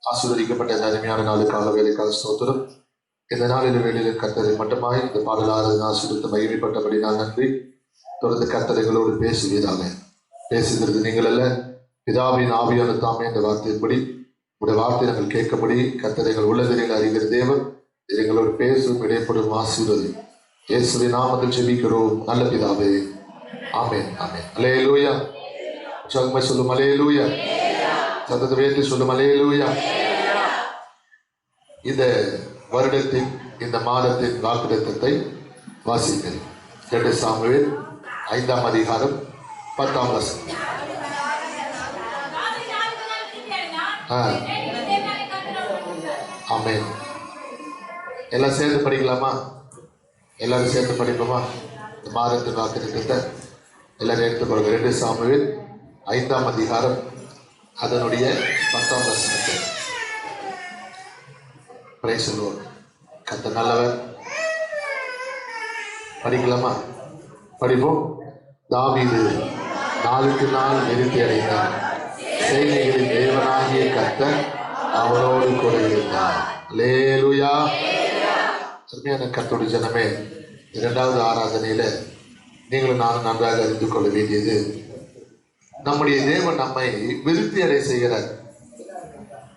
ஆசீர்வதிக்கப்பட்ட இந்த அருமையான நாளுக்காக வேலைக்காக ஸ்தோத்திரம். இந்த நாளில் வேலையில் கர்த்தரை மட்டுமாய் இந்த பாடலாளர் ஆசீர்வதித்து மகிமைப்பட்டபடி நான் நன்றி. தொடர்ந்து கர்த்தரைகளோடு பேசுவீராக. பேசுகிறது நீங்கள் அல்ல, பிதாவின் ஆவியான தாமே இந்த வார்த்தையின்படி உடைய வார்த்தை நாங்கள் கேட்கபடி கர்த்தரைகள் உள்ளதில் அறிகிற தேவன் எங்களோடு பேசும் இடைப்படும் ஆசீர்வதி இயேசுவின் நாமத்தில் ஜெபிக்கிறோம் நல்ல பிதாவே, ஆமென் ஆமென். அல்லேலூயா. சகமே சொல்லும் அல்லேலூயா. சத்தத்தை உயர்த்தி சொல்லும் அல்லேலூயா. இந்த வருடத்தின் இந்த மாதத்தின் வாக்குத்தத்தத்தை வாசிக்கிறேன். 2 சாமுவேல் 5ஆம் அதிகாரம் 10ஆம் வசனம். ஆமென். எல்லாம் சேர்ந்து படிக்கலாமா? எல்லாரும் சேர்ந்து படிப்போமா? இந்த மாதத்தின் வாக்குத்தத்தத்தை எல்லாரும் எடுத்துக்கொள்ளுங்க. 2 சாமுவேல் 5ஆம் அதிகாரம் அதனுடைய 10ஆம் வசனத்தை பிரைஸ் தி கர்த்தர் நல்லவர். படிக்கலாமா? படிப்போம். தாவீது நாளுக்கு நாள் விருத்தி அடைந்தார். சேனைகளின் தேவனாகிய கர்த்தர் அவரோடு கூட இருந்தார். அல்லேலூயா. அருமையான கர்த்தருடைய ஜனமே, 2வது ஆராதனையில நீங்களும் நானும் நன்றாக அறிந்து கொள்ள வேண்டியது, நம்முடைய தேவன் நம்மை விருத்தி அடை செய்கிறார்.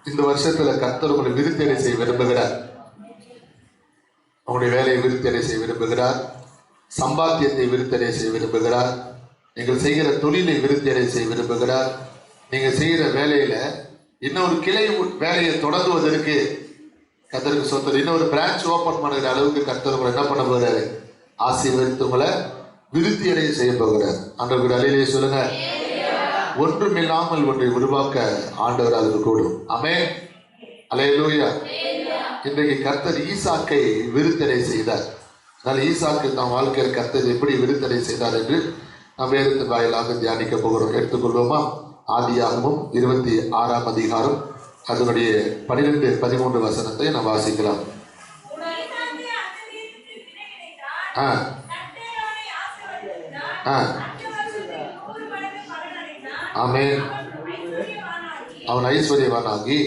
இந்த வருஷத்துல கர்த்தர் உங்களை விருத்தி அடை செய்ய விரும்புகிறார். உங்களுடைய வேலையை விருத்தி அடை செய்ய விரும்புகிறார். சம்பாத்தியத்தை விருத்தி அடை செய்ய விரும்புகிறார். நீங்கள் செய்கிற தொழிலை விருத்தி அடை செய்ய விரும்புகிறார். நீங்கள் செய்கிற வேலையில இன்னொரு கிளை வேலையை தொடங்குவதற்கு கர்த்தருக்கு சொந்தம் இன்னொரு பிரான்ச் ஓபன் பண்ணுகிற அளவுக்கு கர்த்தர் உங்களை என்ன பண்ண போகிறாரு? ஆசீர்வதித்து உங்களை விருத்தி அடைய செய்ய போகிறார். ஆண்டவருக்கு அலையிலே சொல்லுங்க. ஒன்றுமில்லாமல் ஒன்றை உருவாக்க ஆண்டவர் அதுக்கு கூடும். ஆமென். அல்லேலூயா. இன்றைக்கு கர்த்தர் ஈசாக்கை விருத்தடை செய்தார். அதனால் ஈசாக்கு தம் வாழ்க்கையில் கர்த்தர் எப்படி விருத்தடை செய்தார் என்று நாம் வேதத்தின் வாயிலாக தியானிக்க போகிறோம். எடுத்துக்கொள்வோமா? ஆதியாகமம் 26ஆம் அதிகாரம் அதனுடைய 12-13 வசனத்தை நாம் வாசிக்கலாம். ஆமென். அவன் ஐஸ்வர்யவானாகி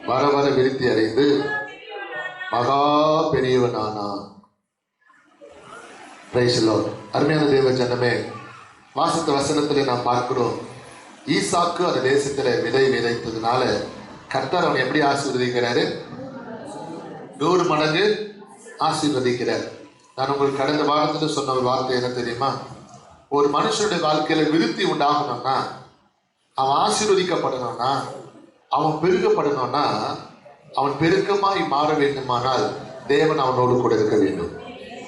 வர வர விருத்தி அடைந்து மகா பெரியவனானான். Praise the Lord. அருமையான தேவ ஜனமே, வாசித்த வசனத்திலே நாம் பார்க்கிறோம், ஈசாக்கு அந்த தேசத்துல விதை விதைத்ததுனால கர்த்தர் அவனை எப்படி ஆசீர்வதிக்கிறாரு? 100 மடங்கு ஆசீர்வதிக்கிறார். நான் உங்களுக்கு கடந்த வாரத்தில் சொன்ன ஒரு வார்த்தை என்ன தெரியுமா? ஒரு மனுஷனுடைய வாழ்க்கையில விருத்தி உண்டாகணும்னா, அவன் ஆசீர்வதிக்கப்படணும்னா, அவன் பெருகப்படணும்னா, அவன் பெருக்கமாய் மாற வேண்டுமானால் தேவன் அவனோடு கூட இருக்க வேண்டும்.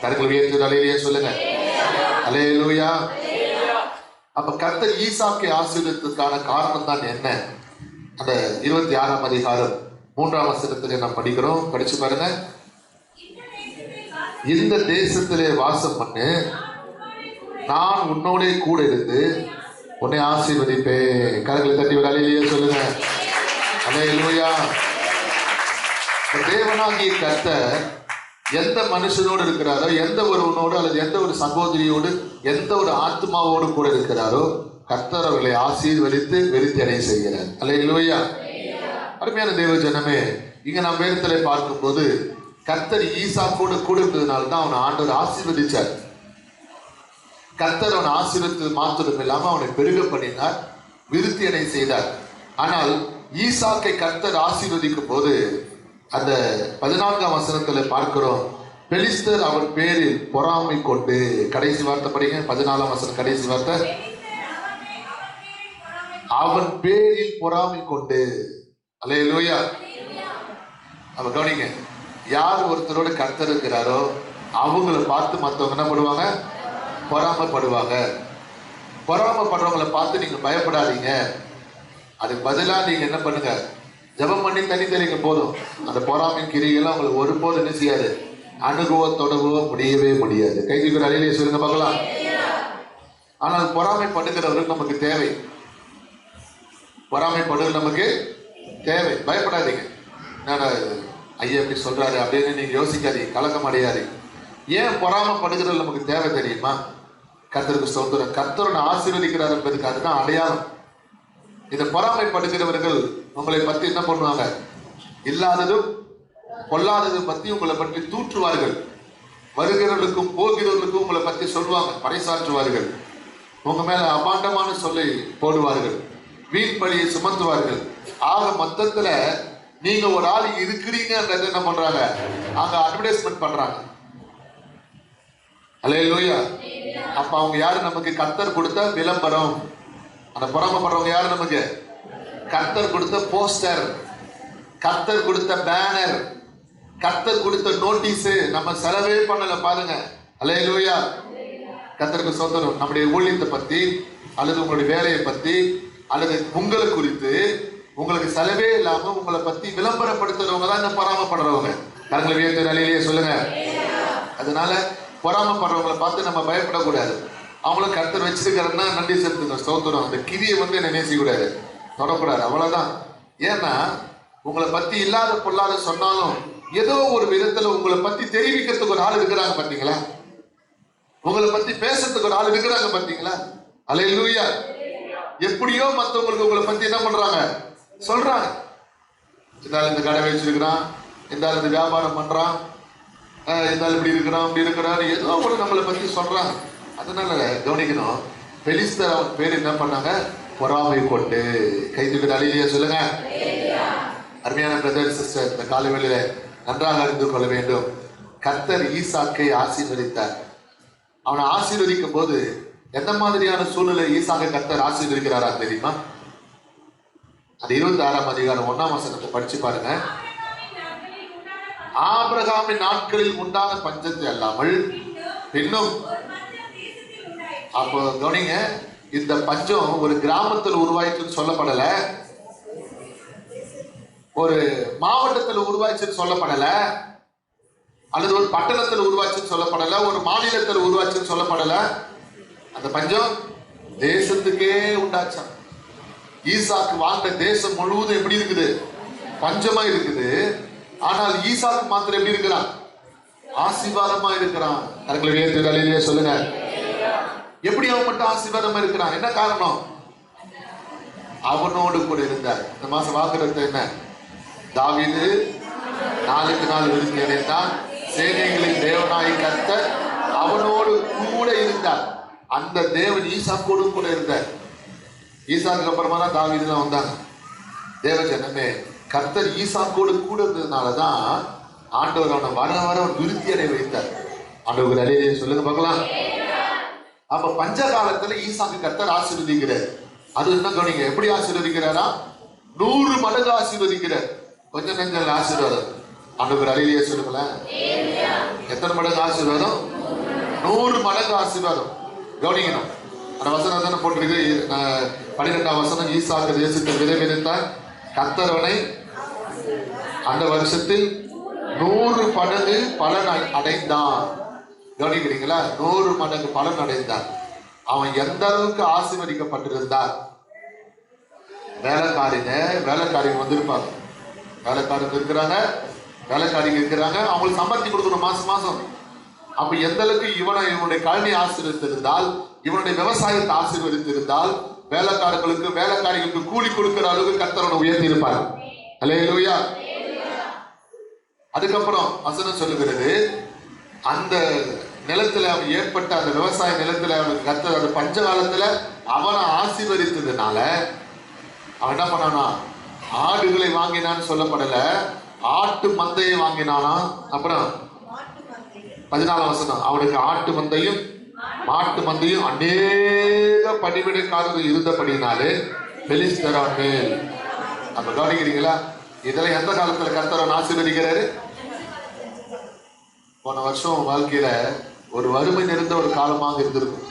கரங்களை உயர்த்தி அலையிலேயே சொல்லுங்க அல்லேலூயா. அப்ப கர்த்தர் ஈசாக்கை ஆசீர்வதித்ததுக்கான காரணம் தான் என்ன? அந்த 26ஆம் அதிகாரம் 3ஆம் வசனத்திலே நாம் படிக்கிறோம். படிச்சு பாருங்க. இந்த தேசத்திலே வாசம் பண்ணு, நான் உன்னோட கூட இருந்து உன்னை ஆசீர்வதிப்பேன். கரங்களை தட்டி ஒரு அலையிலேயே சொல்லுங்க அல்லேலூயா. தேவனாகிய கர்த்தர் எந்த மனுஷனோடு இருக்கிறாரோ, எந்த ஒருவனோடு அல்லது எந்த ஒரு சகோதரியோடு, எந்த ஒரு ஆத்மாவோடு கூட இருக்கிறாரோ, கர்த்தர் அவர்களை ஆசீர்வதித்து விருத்தி அடைய செய்கிறார். அல்லேலூயா. அருமையான தேவ ஜனமே, இங்க நாம் வேதத்திலே பார்க்கும்போது கர்த்தர் ஈசாக்கோடு கூட இருந்ததுனால தான் அவனை ஆண்டவர் ஆசீர்வதிச்சார். கர்த்தர் அவனை ஆசீர்வதித்து மாத்திரம் இல்லாம அவனை பெருக பண்ணினார், விருத்தி அடைய செய்தார். ஆனால் ஈசாக்கை கர்த்தர் ஆசீர்வதிக்கும் போது அந்த 14ஆம் வசனத்துல பார்க்கிறோம், பெலிஸ்தர் அவன் பேரில் பொறாமை கொண்டு, கடைசி வார்த்தை படிங்க, 14ஆம் வசனம் கடைசி வார்த்தை, அவன் பேரில் பொறாமை கொண்டு. அல்லேலூயா. அவன் கவனிங்க, யார் ஒருத்தரோட கர்த்தர் இருக்கிறாரோ அவங்களை பார்த்து மற்றவங்க என்ன பண்ணுவாங்க? பொறாமைப்படுவாங்க. பொறாமைப்படுறவங்களை பார்த்து நீங்க பயப்படாதீங்க. அதுக்கு பதிலாக நீங்க என்ன பண்ணுங்க? ஜெபம் பண்ணி தனி தெளிங்க போதும். அந்த பொறாமையின் கிரியெல்லாம் உங்களுக்கு ஒருபோது என்ன செய்யாது? அனுபவத்தொடவோ முடியவே முடியாது. கைதிக்கிற அலையிலே சொல்லுங்க பார்க்கலாம். ஆனால் பொறாமைப்படுகிறவர்கள் நமக்கு தேவை. பொறாமைப்படுவது நமக்கு தேவை. பயப்படாதீங்க. நான் ஐயா எப்படி சொல்றாரு அப்படின்னு நீங்க யோசிக்காதீங்க, கலக்கம் அடையாதீங்க. ஏன் பொறாமைப்படுகிறது நமக்கு தேவை தெரியுமா? கர்த்தருக்கு ஸ்தோத்திரம். கர்த்தரோட ஆசீர்வதிக்கிறார் என்பதுக்கு அதுதான் அடையாளம். இந்த பொறாமைப்படுகிறவர்கள் உங்களை பத்தி என்ன பண்ணுவாங்க? இல்லாததும் பொல்லாததும் பத்தி உங்களை பற்றி தூற்றுவார்கள். வருகிறவர்களுக்கும் போகிறவர்களுக்கும் உங்களை பத்தி சொல்லுவாங்க, பறைசாற்றுவார்கள். உங்க மேல அபாண்டமான சொல்லை போடுவார்கள், வீண் பழியை சுமத்துவார்கள். ஆக மொத்தத்துல நீங்க ஒரு ஆள் இருக்கிறீங்கன்றது என்ன பண்றாங்க? அங்க அட்வர்டைஸ்மெண்ட் பண்றாங்க. அல்லேலூயா. அப்ப அவங்க யாரு? நமக்கு கர்த்தர் கொடுத்த விளம்பரம். அந்த பொறாமைப்படுறவங்க யாரு? நமக்கு கர்த்தர் கொடுத்த போஸ்டர், கர்த்தர் கொடுத்த பேனர், கர்த்தர் கொடுத்த நோட்டீஸ். நம்ம செலவே பண்ணல பாருங்க. அல்லேலூயா. கர்த்தருக்கு சொந்தம். நம்முடைய ஊழியத்தை பத்தி அல்லது உங்களுடைய வேலையை பத்தி அல்லது உங்களை குறித்து உங்களுக்கு செலவே இல்லாம உங்களை பத்தி விளம்பரப்படுத்துறவங்க தான் இந்த பொறாமைப்படுறவங்க. கரங்களை உயர்த்தி அலையிலேயே சொல்லுங்க. அதனால பொறாமைப்படுறவங்களை பார்த்து நம்ம பயப்படக்கூடாது. அவங்களும் கர்த்தர் வச்சிருக்கிறன்னா நன்றி செலுத்துங்க, ஸ்தோத்திரம். அந்த கிரியை என்ன நேசிக்கூடாது, தொடக்கூடாது, அவ்வளவுதான். ஏன்னா உங்களை பத்தி இல்லாத பொல்லாத சொன்னாலும் ஏதோ ஒரு விதத்துல உங்களை பத்தி தெரிவிக்கிறதுக்கு ஒரு ஆள் இருக்கிறாங்க பாத்தீங்களா? உங்களை பத்தி பேசுறதுக்கு ஒரு ஆள் இருக்கிறாங்க பாத்தீங்களா? அல்லேலூயா. எப்படியோ மற்றவங்களுக்கு உங்களை பத்தி என்ன பண்றாங்க? சொல்றாங்க. இந்த கடை வச்சிருக்கிறான், இந்த வியாபாரம் பண்றான், இந்த இப்படி இருக்கிறான் அப்படி இருக்கிறான், ஏதோ ஒரு நம்மளை பத்தி சொல்றாங்க. அதனால கவனிக்கணும். பெலிஸ்தர் அவன் பேர் என்ன பண்ணாங்க? பொறாமை கொண்டு. கைதுக்கு அழிலையே சொல்லுங்க. அருமையான பிரதர் சிஸ்டர், இந்த காலவெளியில நன்றாக அறிந்து கொள்ள வேண்டும். கர்த்தர் ஈசாக்கை ஆசீர்வதித்தார். அவனை ஆசீர்வதிக்கும் போது எந்த மாதிரியான சூழ்நிலை ஈசாக்கை கர்த்தர் ஆசீர்வதிக்கிறாரா தெரியுமா? அது 26ஆம் அதிகாரம் 1ஆம் வசனத்தை படிச்சு பாருங்க. ஆபிரகாமின் நாட்களில் உண்டான பஞ்சத்தை அல்லாமல் பின்னும். அப்போ கவனிங்க, இந்த பஞ்சம் ஒரு கிராமத்தில் உருவாயிச்சுன்னு சொல்லப்படல, ஒரு மாவட்டத்தில் உருவாச்சுன்னு சொல்லப்படல, அல்லது ஒரு பட்டணத்தில் உருவாச்சுன்னு சொல்லப்படல, ஒரு மாநிலத்தில் உருவாச்சுன்னு சொல்லப்படல. அந்த பஞ்சம் தேசத்துக்கே உண்டாச்சான். ஈசாக்கு வாழ்ந்த தேசம் முழுவதும் எப்படி இருக்குது? பஞ்சமா இருக்குது. ஆனால் ஈசாக்கு மாத்திரம் எப்படி இருக்கிறான்? ஆசீர்வாதமா இருக்கிறான். கரங்களை சொல்லுங்க. எப்படி அவன் மட்டும் ஆசீர்வாதமா இருக்கிறான்? என்ன காரணம்? அவனோடு கூட இருந்தார். இந்த மாசம் வாக்குறது என்ன? தாவீது நாளுக்கு நாள் விருத்தி அடைந்தான். சேனைகளின் தேவனாய் கர்த்தர் அவனோடு கூட இருந்தார். அந்த தேவன் ஈசாக்கோடு கூட இருந்தார். ஈசாக்கு அப்புறமா தான் தாவீதுலாம் வந்தாங்க. தேவஜனமே, கர்த்தர் ஈசாக்கோடு கூட இருந்ததுனாலதான் ஆண்டவர் அவனை வர வர விருத்தி அடைய வைத்தார். ஆண்டவர் அலையே சொல்லுங்க பார்க்கலாம். அப்ப பஞ்ச காலத்துல ஈசாக்கு கர்த்தர் ஆசீர்வதிக்கிறார். அது என்ன கவனிங்க, எப்படி ஆசீர்வதிக்கிறாரா? 100 மடங்கு ஆசீர்வதிக்கிறார். கொஞ்சம் நெஞ்சல் ஆசீர்வாதம். ஆண்டவர் அலையிலேயே சொல்லுங்களேன். எத்தனை மடங்கு ஆசீர்வாதம்? 100 மடங்கு ஆசீர்வாதம். கவனிக்கணும். அந்த வசனம் தானே போட்டிருக்கு. 12ஆம் வசனம். ஈசாக்கு தேசத்தில் விதை விதைத்தான், கர்த்தர் அவனை அந்த வருஷத்தில் 100 மடங்கு பலன் அடைந்தான். கவனிக்கிறீங்களா? 100 மடங்கு பலன் அடைந்தான். அவன் எந்த அளவுக்கு ஆசீர்வதிக்கப்பட்டிருந்தார். வேலைக்காரிங்க வந்திருப்பாங்க, வேலைக்காரங்க இருக்கிறாங்க, வேலைக்காரிங்க இருக்கிறாங்க, அவங்களுக்கு சம்பாதிச்சு கொடுக்கணும் மாசம் மாசம். அப்ப எந்த அளவுக்கு இவனுடைய கல்வி ஆசீர்வதித்திருந்தால், இவனுடைய விவசாயத்தை ஆசீர்வதித்திருந்தால், வேலைக்காரங்களுக்கு கூலி கொடுக்கிற அளவுக்கு கர்த்தர் உயர்த்தி இருப்பார். அல்லேலூயா. அதுக்கப்புறம் வசனம் சொல்லுகிறது, அந்த நிலத்துல அவன் ஏற்பட்ட அந்த விவசாய நிலத்துல அவனுக்கு கர்த்தர் அந்த பஞ்ச காலத்துல அவனை ஆசீர்வதித்ததுனால அவன் என்ன பண்ணானா? ஆடுகளை வாங்கினான்னு சொல்லப்படல, ஆட்டு மந்தையை வாங்கினானா. அப்புறம் 14ஆம் வசனம். அவனுக்கு ஆட்டு மந்தையும் மாட்டு மந்தையும் அநேக பணிவிடைக்காரர்கள் இருந்தபடினாலே பெலிஸ்தர் அவன் மேல். அப்ப கவனிக்கிறீங்களா? இதெல்லாம் எந்த காலத்துல கர்த்தர் அவன் ஆசீர்வதிக்கிறாரு? போன வருஷம் வாழ்க்கையில ஒரு வறுமை நிறைந்த ஒரு காலமாக இருந்திருக்கும்.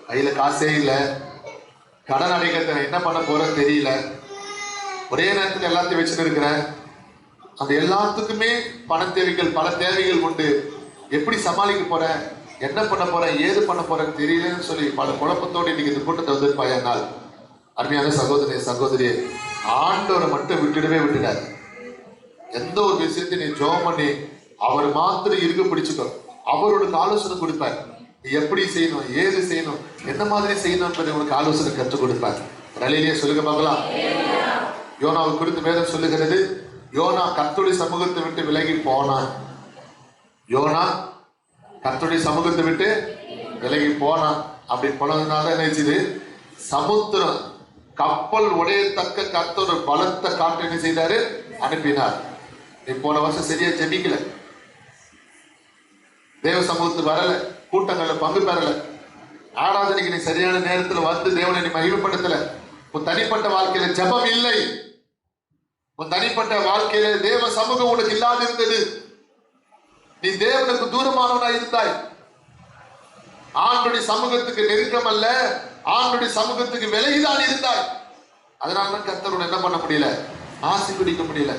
கையில காசே இல்லை, கடன் அடைக்கிறத என்ன பண்ண போறேன்னு தெரியல, ஒரே நேரத்தில் எல்லாத்தையும் வச்சுட்டு இருக்கிறேன். அந்த எல்லாத்துக்குமே பண தேவைகள், பல தேவைகள் உண்டு. எப்படி சமாளிக்க போறேன், என்ன பண்ண போறேன், ஏது பண்ண போறேன்னு தெரியலன்னு சொல்லி பல குழப்பத்தோடு இன்னைக்கு இந்த கூட்டத்தை வந்திருப்பாயானால், அருமையான சகோதரி சகோதரியே, ஆண்டவரை மட்டும் விட்டுடாது. எந்த ஒரு விஷயத்தையும் நீ ஜெபம் பண்ணி அவர் மாத்திரம் இருக்க பிடிச்சுக்கோ. அவரோட ஆலோசனை கொடுப்பார். எப்படி செய்யணும், ஏது செய்யணும், என்ன மாதிரி செய்யணும் என்பதை உங்களுக்கு ஆலோசனை கற்றுக் கொடுப்பார். ரலிலேயே சொல்லுங்க பார்க்கலாம். யோனாவை குறித்து வேதம் சொல்லுகிறது, யோனா கர்த்தருடைய சமூகத்தை விட்டு விலகி போனான். யோனா கர்த்தருடைய சமூகத்தை விட்டு விலகி போனான். அப்படி போனதுனால என்ன, சமுத்திரம் கப்பல் உடையத்தக்க கர்த்தர் ஒரு பலத்த காற்று என்ன செய்தாரு, அனுப்பினார். நீ போன வருஷம் சரியா ஜெபிக்கல, தேவ சமூகத்துக்கு வரல, கூட்டங்கள்ல பங்கு பெறல, ஆராதனைக்கு நீ சரியான நேரத்தில் வந்து தேவனை நீ மகிமைப்படுத்தல, உன் தனிப்பட்ட வாழ்க்கையில ஜெபம் இல்லை, உன் தனிப்பட்ட வாழ்க்கையில தேவ சமூகம் உனக்கு இல்லாது இருந்தது, நீ தேவனுக்கு தூரமானவனா இருந்தாய். ஆண்டுடைய சமூகத்துக்கு நெருக்கம் அல்ல, ஆண்டுடைய சமூகத்துக்கு விலகிதான் இருந்தாய். அதனாலதான் கர்த்தர் என்ன பண்ண முடியல, ஆசீர்வதிக்க முடியல.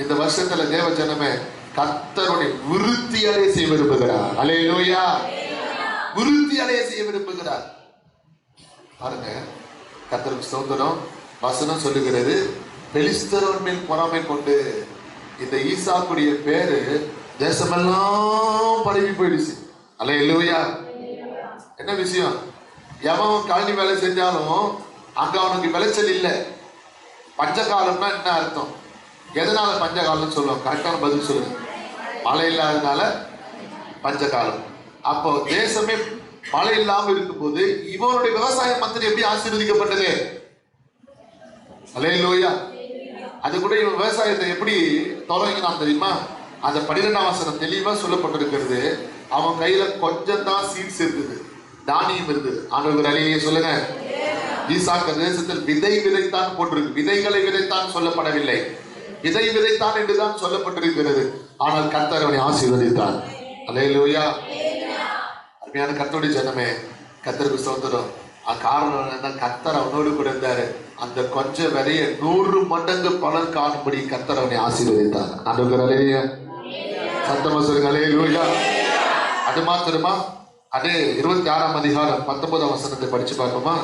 இந்த வருஷத்துல தேவ ஜனமே கர்த்தருடைய விருத்தி அடைய செய்ய விரும்புகிறார். அல்லேலூயா. விருத்தி அடைய செய்ய விரும்புகிறார். பாருங்க, கர்த்தருக்கு ஸ்தோத்திரம். வசனம் சொல்லுகிறது, பெலிஸ்தரின் மேல் பொறாமை கொண்டு இந்த ஈசாக்குடைய பேரு தேசமெல்லாம் பரவி போயிடுச்சு. அல்லேலூயா. என்ன விஷயம், எவன் கழனி வேலை செஞ்சாலும் அங்க அவனுக்கு விளைச்சல் இல்லை. பஞ்சகாலம்னா என்ன அர்த்தம், எதனால பஞ்சகாலம் சொல்லுவோம், கரெக்டான பதில் சொல்லுங்க. மழை இல்லாதனால பஞ்சகாலம். அப்போ தேசமே மழை இல்லாம இருக்கும்போது இவனுடைய விவசாய மந்திரி எப்படி ஆசீர்வதிக்கப்பட்டது? அல்லேலூயா. அது கூட இவன் விவசாயத்தை எப்படி தொடங்கினான் தெரியுமா? அந்த 12ஆம் வசனம் தெளிவா சொல்லப்பட்டிருக்கிறது. அவன் கையில கொஞ்சம் தான் சீட்ஸ் இருக்குது, தானியம் இருந்தது. ஆண்டவர் அலையிலேயே சொல்லுங்க. ஈசாக்கு தேசத்தில் விதை விதைத்தான் போட்டிருக்கு, விதைகளை விதைத்தான் சொல்லப்படவில்லை, விதை விதைத்தான் என்றுதான் சொல்லப்பட்டிருக்கிறது. ஆனால் கர்த்தர் அவனை ஆசீர்வதித்தார். அல்லேலூயா. அருமையான கர்த்தருடைய ஜனமே, கர்த்தருக்கு ஸ்தோத்திரம். காரணம் என்ன, கர்த்தர் அவனோடு கூட இருந்தாரு. அந்த கொஞ்ச விதைய 100 மடங்கு பலன் காணும்படி கர்த்தர் அவனை ஆசீர்வதித்தார். ஆண்டவர் அல்லேலூயா. சத்தமா சொல்லுங்க அல்லேலூயா. அது மாத்திரமா, அதே 26ஆம் அதிகாரம் 19ஆம் வசனத்தை படிச்சு பார்ப்போமா?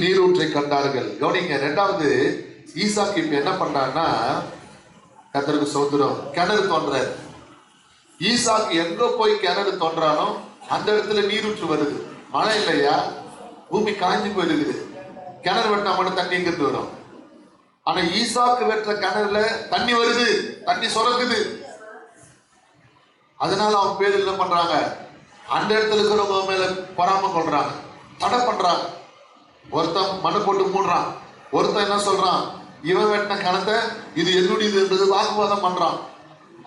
நீரூற்றை கண்டார்கள். கவனிங்க, இரண்டாவது ஈசாக்கு இப்ப என்ன பண்றான்னா, கர்த்தருக்கு ஸ்தோத்திரம், கிணறு தோன்றாரு. ஈசாக்கு எங்க போய் கிணறு தோன்றானோ அந்த இடத்துல நீரூற்று வருது. மழை இல்லையா, பூமி காஞ்சி போயிருக்குது. கிணறு வெட்டினா மட்டும் தண்ணி எங்கிருந்து வரும்? ஆனா ஈசாக்கு வெட்டுற கிணறுல தண்ணி வருது, தண்ணி சுரக்குது. அதனால அவன் பேர் என்ன பண்றாங்க, அந்த இடத்துல இருக்கிறவங்க மேல பொறாம கொள்றாங்க, தடை பண்றாங்க. ஒருத்தன் மண்ணு போட்டு மூடுறான், ஒருத்தன் என்ன சொல்றான், இவன் வெட்டின கிணத்தை இது என்னுடையது வாக்குவாதம் பண்றான்.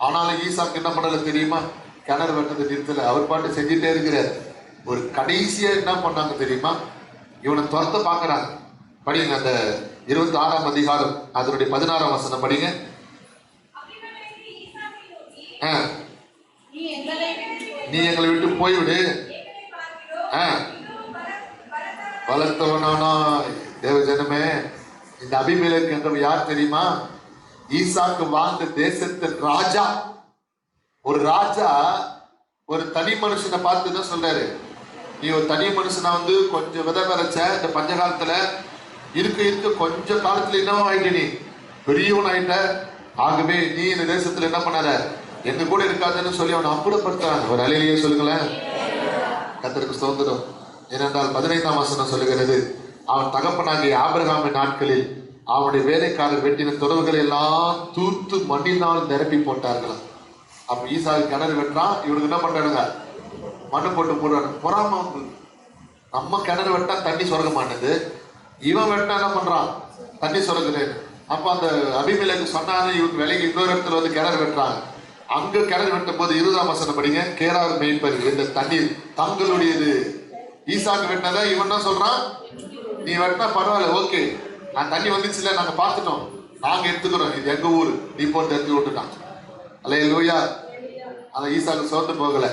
ஆனாலும் ஈசாக்கு என்ன பண்ணல தெரியுமா, கிணறு வெட்டது நிறுத்தல, அவர் பாட்டு செஞ்சுட்டே இருக்கிறார். ஒரு கடைசியா என்ன பண்ணாங்க தெரியுமா, இவனை துரத்த பாக்குறாங்க. படிங்க அந்த 26ஆம் அதிகாரம் அதனுடைய 16ஆம் வசனம் படிங்க. நீ எங்களை விட்டு போய்விடு, வளர்த்தவனானா. தேவ ஜனமே, இந்த அபிமெலேக்கு என்றவன் யார் தெரியுமா? ஈசாக்கு வாழ்ந்த தேசத்தின் ராஜா. ஒரு ராஜா ஒரு தனி மனுஷனை பார்த்து தான் சொல்றாரு, நீ ஒரு தனி மனுஷனா வந்து கொஞ்சம் விதை விதைச்ச, இந்த பஞ்ச காலத்துல இருக்க கொஞ்ச காலத்துல என்னவோ ஆயிட்ட, நீ பெரியவன் ஆயிட்ட. ஆகவே நீ இந்த தேசத்துல என்ன பண்ணாத, எங்க கூட இருக்காதுன்னு சொல்லி அவனை அப்புறப்படுத்துறாங்க. ஒரு அலையிலேயே சொல்லுங்களேன். கர்த்தருக்கு ஸ்தோத்திரம். ஏனென்றால் 15ஆம் வசனம் சொல்லுகிறது, அவன் தகப்பனாகிய ஆபிரகாமின் நாட்களில் அவனுடைய வேலைக்காரர் வெட்டின துறவுகளை எல்லாம் தூத்து மண்ணினால் நிரப்பி போட்டார்களாம். அப்ப ஈசாக்கு கிணறு வெட்டுறான், இவனுக்கு என்ன பண்றானுங்க, மண்ணு போட்டு போடுறாங்க. பொறாம வந்து நம்ம கிணறு வெட்டா தண்ணி சுரக்க மாட்டேது, இவன் வெட்டா என்ன பண்றான், தண்ணி சுரக்குறேன். அப்ப அந்த அபிமெலேக்கு சொன்னாங்க, இவங்க விலைக்கு இன்னொரு இடத்துல வந்து கிணறு வெட்டுறாங்க. அங்க கிணறு வெட்டும் போது 20ஆம் வசனம் படிங்க. கேரார் மேய்ப்பர் இந்த தண்ணீர் தங்களுடையது. ஈசாக்கு வெட்டினதா இவன் தான் சொல்றான், நீ வெட்டினா பரவாயில்ல, ஓகே, நான் தண்ணி வந்துச்சுல, நாங்க பார்த்துட்டோம், நாங்க எடுத்துக்கிறோம், இது எங்க ஊரு, நீ போட்டு எடுத்து விட்டுட்டான். அல்லேலூயா. அந்த ஈசாக்கு சோர்ந்து போகல.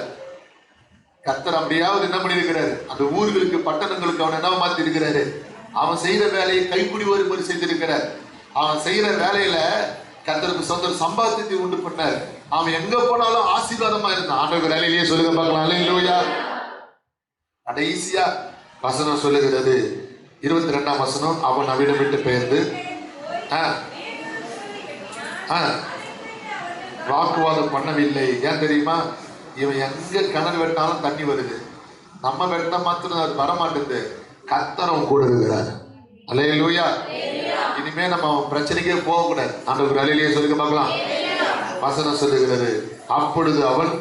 கர்த்தர் அப்படியாவது என்ன பண்ணிருக்கிறாரு, அந்த ஊர்களுக்கு பட்டணங்களுக்கு அவன் என்ன மாத்தி இருக்கிறாரு, அவன் செய்யற வேலையை கைக்குடி வரும்படி செய்திருக்கிறார். அவன் செய்யற வேலையில கர்த்தருக்கு சொந்த சம்பாத்தியத்தை உண்டு பண்ணார். அவன் எங்க போனாலும் ஆசீர்வாதமா இருந்தான். ஆண்டவர் வேலையிலேயே சொல்லுங்க பார்க்கலாம். அல்லேலூயா. கடைசியா வசனம் சொல்லுகிறது, 22ஆம் வசனம், அவன் அவிடம் விட்டு பெயர்ந்து வாக்குவாதம் பண்ணவில்லை. ஏன் தெரியுமா, இவன் எங்க கிணறு வெட்டாலும் தண்ணி வருது, நம்ம வெட்டினா மாத்திரம் அது வரமாட்டேங்குது. கர்த்தரும் கூட இருக்கிறார். அல்லேலூயா. இனிமே நம்ம பிரச்சனைக்கே போக கூடாது. ஆண்டவர் அல்லேலூயா சொல்லுங்க பார்க்கலாம். வசனம் சொல்லுகிறது, அப்பொழுது அவன்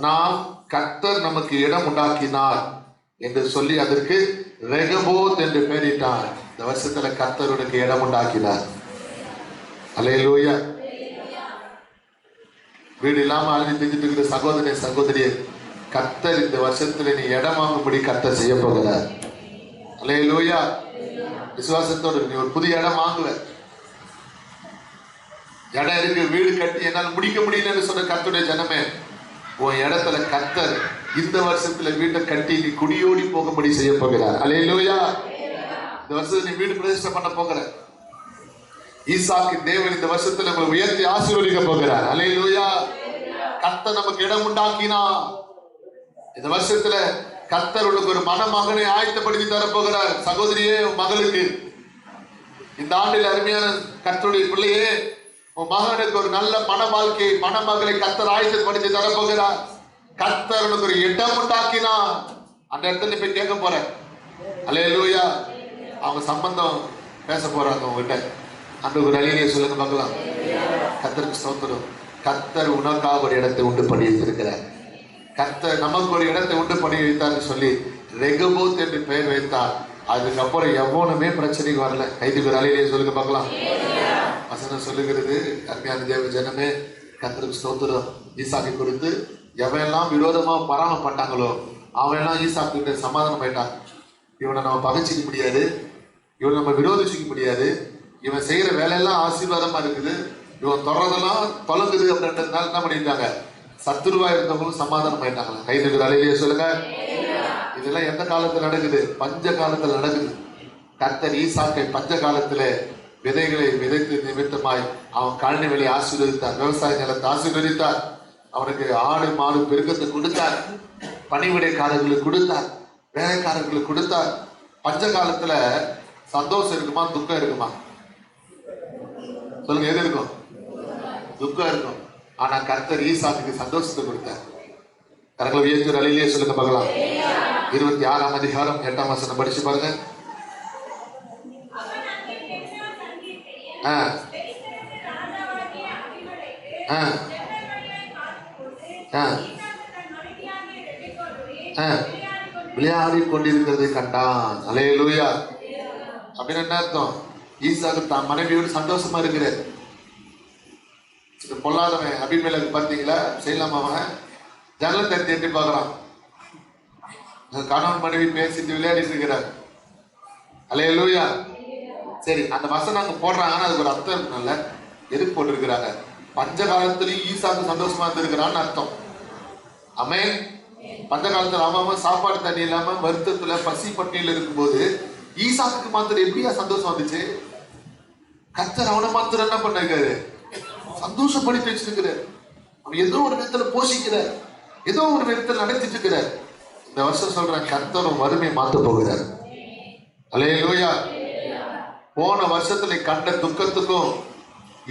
நாம் கர்த்தர் நமக்கு இடம் உண்டாக்கினார் என்று சொல்லி அதற்கு ரெகபோத் என்று பெயரிட்டார். இந்த வருஷத்துல கர்த்தர் உனக்கு இடம் உண்டாக்கினார். அல்லேலூயா. வீடு இல்லாம அழுதி திஞ்சிட்டு இருக்கிற சகோதரிய சகோதரியே, கர்த்தர் இந்த வருஷத்துல நீ இடம் வாங்கும்படி கர்த்தர் செய்ய போகிறார். அல்லேலூயா. விசுவாசத்தோடு நீ ஒரு புதிய இடம் வாங்குவ. இடம் இருக்கு, வீடு கட்டி என்னால் முடிக்க முடியலன்னு சொன்ன கர்த்தருடைய ஜனமே, உன் இடத்துல கர்த்தர் இந்த வருஷத்துல வீட்டை கட்டி நீ குடியோடி போகும்படி செய்ய போகிறார். அல்லேலூயா. இந்த வருஷத்துல நீ வீடு பிரதிஷ்டை பண்ண போகிற. ஈசாக்கு தேவன் இந்த வருஷத்துல உங்களை உயர்த்தி ஆசீர்வதிக்க போகிறார். அல்லேலூயா. கர்த்தர் நமக்கு இடம் உண்டாக்கினா இந்த வருஷத்துல கர்த்தர் உனக்கு ஒரு மணமகனை ஆயத்தப்படுத்தி தரப்போகிறார். சகோதரியே, உன் மகளுக்கு இந்த ஆண்டில் அருமையான கர்த்தருடைய பிள்ளையே, உன் மகனுக்கு ஒரு நல்ல மன வாழ்க்கை மணமகளை கர்த்தர் ஆயத்தப்படுத்தி தரப்போகிறார். கர்த்தர் உனக்கு ஒரு இடம் உண்டாக்கினா அந்த இடத்துல போய் கேட்க போற. அல்லேலூயா. அவங்க சம்பந்தம் பேச போறாங்க உங்ககிட்ட. அந்த ஒரு அழியிலே சொல்லுங்க பார்க்கலாம். கர்த்தருக்கு ஸ்தோத்திரம். கர்த்தர் உனக்காக ஒரு இடத்தை உண்டு பண்ணி வைத்திருக்கிறார். கர்த்தர் நமக்கு ஒரு இடத்தை உண்டு பண்ணி வைத்தார்னு சொல்லி ரெகபோத் என்று பெயர் வைத்தார். அதுக்கப்புறம் எவ்வளவுமே பிரச்சனைக்கு வரல. கைதுக்கு ஒரு அழியிலே சொல்லுங்க பார்க்கலாம். வசனம் சொல்லுகிறது, அருமையான தேவ ஜனமே, கர்த்தருக்கு ஸ்தோத்திரம். ஈசாக்கை குறித்து எவையெல்லாம் விரோதமா பராமப்பட்டாங்களோ அவெல்லாம் ஈசாக்கு கிட்ட சமாதானம் ஆயிட்டான். இவனை நம்ம பகைச்சிக்க முடியாது, இவனை நம்ம விரோதிச்சிக்க முடியாது, இவன் செய்யற வேலையெல்லாம் ஆசீர்வாதமா இருக்குது, இவன் தொடர்றதெல்லாம் தொலைங்குது அப்படின்றதுனால என்ன பண்ணிட்டாங்க, சத்துருவா இருந்தவங்களும் சமாதானம் ஆயிட்டாங்க. கைதுக்கு அலையிலேயே சொல்லுங்க. இதெல்லாம் எந்த காலத்துல நடக்குது? பஞ்ச காலத்துல நடக்குது. கர்த்தர் ஈசாக்கை பஞ்ச காலத்துல விதைகளை விதைத்து நிமித்தமாய் அவன் கழனி விலை ஆசீர்வதித்தார். விவசாய நிலத்தை ஆசீர்வதித்தார். அவனுக்கு ஆடு மாடு பெருக்கத்தை கொடுத்தார். பணிவிடைக்காரர்களுக்கு கொடுத்தார். வேலைக்காரர்களுக்கு கொடுத்தார். பஞ்ச காலத்துல சந்தோஷம் இருக்குமா துக்கம் இருக்குமா? சொல்லுங்க, எது இருக்கும்? துக்கம் இருக்கும். ஆனா கர்த்தர் ஈசாக்குக்கு சந்தோஷத்தை கொடுத்தார். கரங்களை உயர்த்தி அலையிலேயே சொல்லுங்க பார்க்கலாம். 26ஆம் அதிகாரம் 8ஆம் வசனம் படிச்சு பாருங்க. விளையாடி கொண்டிருக்கிறதை கண்டான். அல்லேலூயா. அப்படின்னு என்ன அர்த்தம்? ஈசாக்கு தான் மனைவியோடு சந்தோஷமா இருக்கிறார். பொல்லாதவன் அபிமேலக்கு பார்த்தீங்களா, செய்யலாமா? அவன் ஜன்னல் தட்டி எட்டி பார்க்கறான். கணவன் மனைவி பேசிட்டு விளையாடிட்டு இருக்கிறார். அல்லேலூயா. சரி, அந்த வசனம் அங்க போடுறாங்கன்னா அதுக்கு ஒரு அர்த்தம் இருக்குல்ல. எதுக்கு போட்டிருக்கிறாங்க? பஞ்ச காலத்திலையும் ஈசாக்கு சந்தோஷமா இருந்திருக்கிறான்னு அர்த்தம். ஆமென். பஞ்ச காலத்துல அவன் சாப்பாடு தண்ணி இல்லாம வருத்தத்துல பசி பட்டியல இருக்கும்போது ஈசாக்கு மாத்திரம் எப்படியா சந்தோஷம் வந்துச்சு? கர்த்தர் அவனை மாத்திரம் என்ன பண்ணிருக்காரு? சந்தோஷப்படுத்தி வச்சிருக்கிறார். அவன் ஏதோ ஒரு விதத்துல போஷிக்கிறார், ஏதோ ஒரு விதத்துல நடத்திட்டு இருக்கிறார். இந்த வருஷம் சொல்றேன், கர்த்தரும் வறுமையை மாத்த போகிறார். அல்லேலூயா. போன வருஷத்துல கண்ட துக்கத்துக்கும்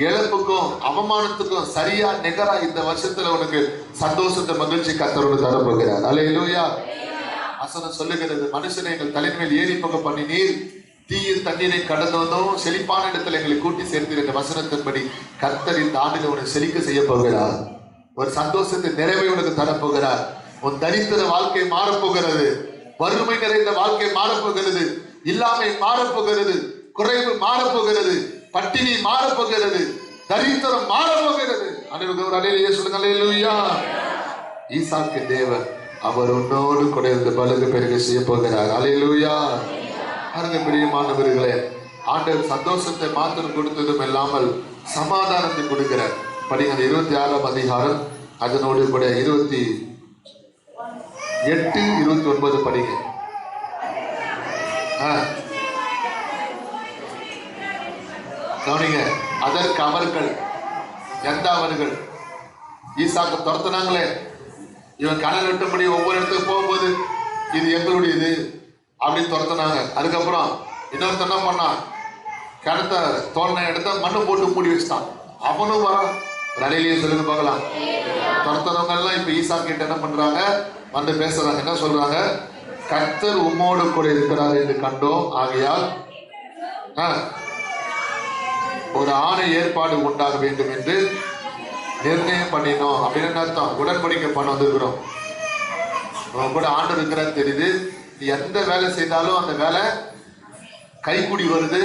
இழப்புக்கும் அவமானத்துக்கும் சரியா நிகரா இந்த வருஷத்துல உனக்கு சந்தோஷத்தை மகிழ்ச்சி கர்த்தரோடு தரப்போகிறார். அல்லேலூயா. வசனம் சொல்லுகிறது, மனுஷனை எங்கள் தலைமையில் ஏறி போக பண்ணி நீர் தீயில் தண்ணீரை கடந்து வந்தோம், செழிப்பான இடத்துல எங்களை கூட்டி சேர்த்து என்ற வசனத்தின்படி கர்த்தர் இந்த ஆண்டில் உனக்கு செழிக்க செய்ய போகிறார். ஒரு சந்தோஷத்தை நிறைவை உனக்கு தரப்போகிறார். உன் தரித்திர வாழ்க்கை மாறப்போகிறது. வறுமை நிறைந்த வாழ்க்கை மாறப்போகிறது. இல்லாமை மாறப்போகிறது. குறைவு மாறப்போகிறது. பட்டினி மாறப்போகிறது. தரித்திரம் மாறப்போகிறது. அல்லேலூயா. ஈசாக்கு தேவன் அவர் உன்னோடு கூட இருந்து பலுகு பெருக செய்ய போகிறார். அல்லேலூயா. பாருங்க பிரியமானவர்களே, ஆண்டவர் சந்தோஷத்தை மாத்திரம் கொடுத்ததும் இல்லாமல் சமாதானத்தை கொடுக்கிறார். படிங்க 26ஆம் அதிகாரம் அதனோடு கூட 28, 29 படிங்க. கவனிங்க. அதற்கு அவர்கள், எந்த அவர்கள்? ஈசாக்கு துரத்துனாங்களே, இவன் கணல் விட்டபடி ஒவ்வொரு இடத்துக்கு போகும்போது இது எங்களுடையது அப்படின்னு துரத்துனாங்க. அதுக்கப்புறம் இன்னொருத்த என்ன பண்ணான்? கிணத்த தோண்டின இடத்த மண்ணு போட்டு மூடி வச்சுட்டான். அவனும் வரான். ரலையிலேயே சொல்லுங்க பார்க்கலாம். துரத்துறவங்க எல்லாம் இப்ப ஈசாக்கு கிட்ட என்ன பண்றாங்க? வந்து பேசுறாங்க. என்ன சொல்றாங்க? கர்த்தர் உம்மோடு கூட இருக்கிறார் என்று கண்டோம், ஆகையால் ஒரு ஆணை ஏற்பாடு உண்டாக வேண்டும் என்று நிர்ணயம் பண்ணினோம். அப்படின்னு அர்த்தம். உடன்படிக்கை பண்ண வந்துருக்கிறோம். கூட ஆண்டு இருக்கிறான்னு தெரியுது. நீ எந்த வேலை செய்தாலும் அந்த வேலை கைக்கூடி வருது.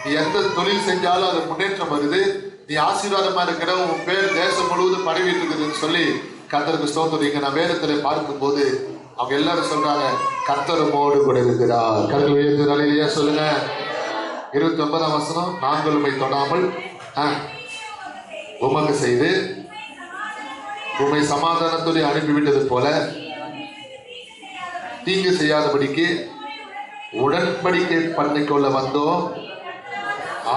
நீ எந்த தொழில் செஞ்சாலும் அது முன்னேற்றம் வருது. நீ ஆசீர்வாதமா இருக்கிற, உன் பேர் தேசம் முழுவதும் பரவிட்டு இருக்குதுன்னு சொல்லி கர்த்தருக்கு ஸ்தோத்திரிங்க. நான் வேதத்துல பார்க்கும் போது அவங்க எல்லாரும் சொல்றாங்க, கர்த்தருமோடு கூட இருக்கிறார். கர்த்தர் உயர்த்துறாங்க. சொல்லுங்க. 29ஆம் வசனம், நாங்கள் உம்மை தொடாமல் உமக்கு செய்து உம்மை சமாதானத்தோடு அனுப்பிவிட்டது போல தீங்கு செய்யாதபடிக்கு உடன்படிக்கை பண்ணிக்கொள்ள வந்தோம்,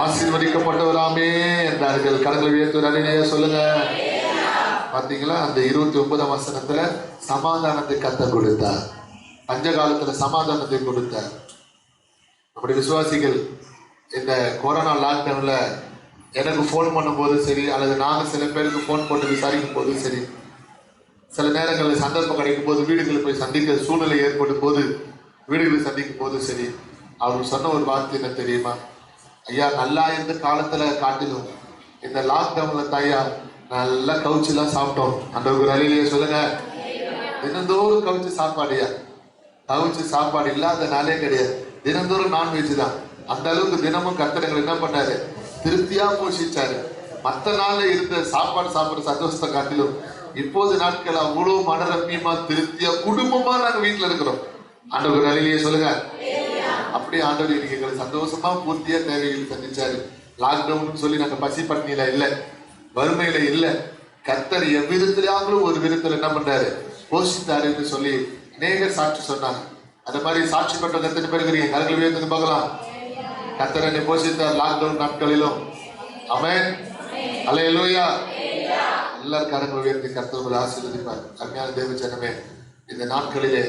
ஆசீர்வதிக்கப்பட்டவராமே என்றார்கள். கடவுளை உயர்த்துறாங்க. சொல்லுங்க. பாத்தீங்களா? அந்த 29ஆம் வசனத்துல சமாதானத்தை கர்த்தர் கொடுத்தார். பஞ்ச காலத்துல சமாதானத்தை கொடுத்தார். நம்முடைய விசுவாசிகள் இந்த கொரோனா லாக்டவுன்ல எனக்கு ஃபோன் பண்ணும் போது சரி, அல்லது நாங்கள் சில பேருக்கு ஃபோன் போட்டு விசாரிக்கும் போது சரி, சில நேரங்களில் சந்தர்ப்பம் கிடைக்கும் போது வீடுகளில் போய் சந்திக்க சூழ்நிலை ஏற்படும் போது வீடுகளை சந்திக்கும் போது சரி, அவர் சொன்ன ஒரு வார்த்தை என்ன தெரியுமா? ஐயா, நல்லா இருந்த காலத்துல காட்டிலும் இந்த லாக்டவுன்ல தாயா நல்லா கவுச்சிலாம் சாப்பிட்டோம். அந்த ஒரு அலையிலேயே சொல்லுங்க. தினந்தோறும் கவுச்சி சாப்பாடுயா. கவுச்சி சாப்பாடு இல்லாத நாளே கிடையாது. தினந்தோறும் நான்வெஜ் தான். அந்த அளவுக்கு தினமும் கர்த்தர் என்ன பண்ணாரு? திருப்தியா போஷிச்சாரு. மற்ற நாள்ல இருந்த சாப்பாடு சாப்பிட்ற சந்தோஷத்தை காட்டிலும் இப்போது நாட்கள் அவ்வளவு மனரம்யமா திருப்தியா குடும்பமா நாங்க வீட்டுல இருக்கிறோம். ஆண்டவர் அலையிலேயே சொல்லுங்க. அப்படியே ஆண்டவர் இன்னைக்கு எங்களை சந்தோஷமா பூர்த்தியா தேவைகள் சந்திச்சாரு. லாக்டவுன் சொல்லி நாங்க பசி பட்டினியில இல்லை, வறுமையில இல்லை. கர்த்தர் எவ்விதத்திலாங்களும் ஒரு விதத்துல என்ன பண்றாரு? போஷித்தாருன்னு சொல்லி அநேகர் சாட்சி சொன்னாங்க. அந்த மாதிரி சாட்சி பெற்ற எத்தனை பேர் இருக்கிறீங்க? கரங்களை உயர்த்துங்க பார்க்கலாம். கர்த்தர் என்னை போஷித்தார் லாக்டவுன் நாட்களிலும். ஆமென். அல்லேலூயா. எல்லாரும் கரங்களை உயர்த்தி கர்த்தர் உங்களை ஆசீர்வதிப்பார். அருமையான தேவஜனமே, இந்த நாட்களிலே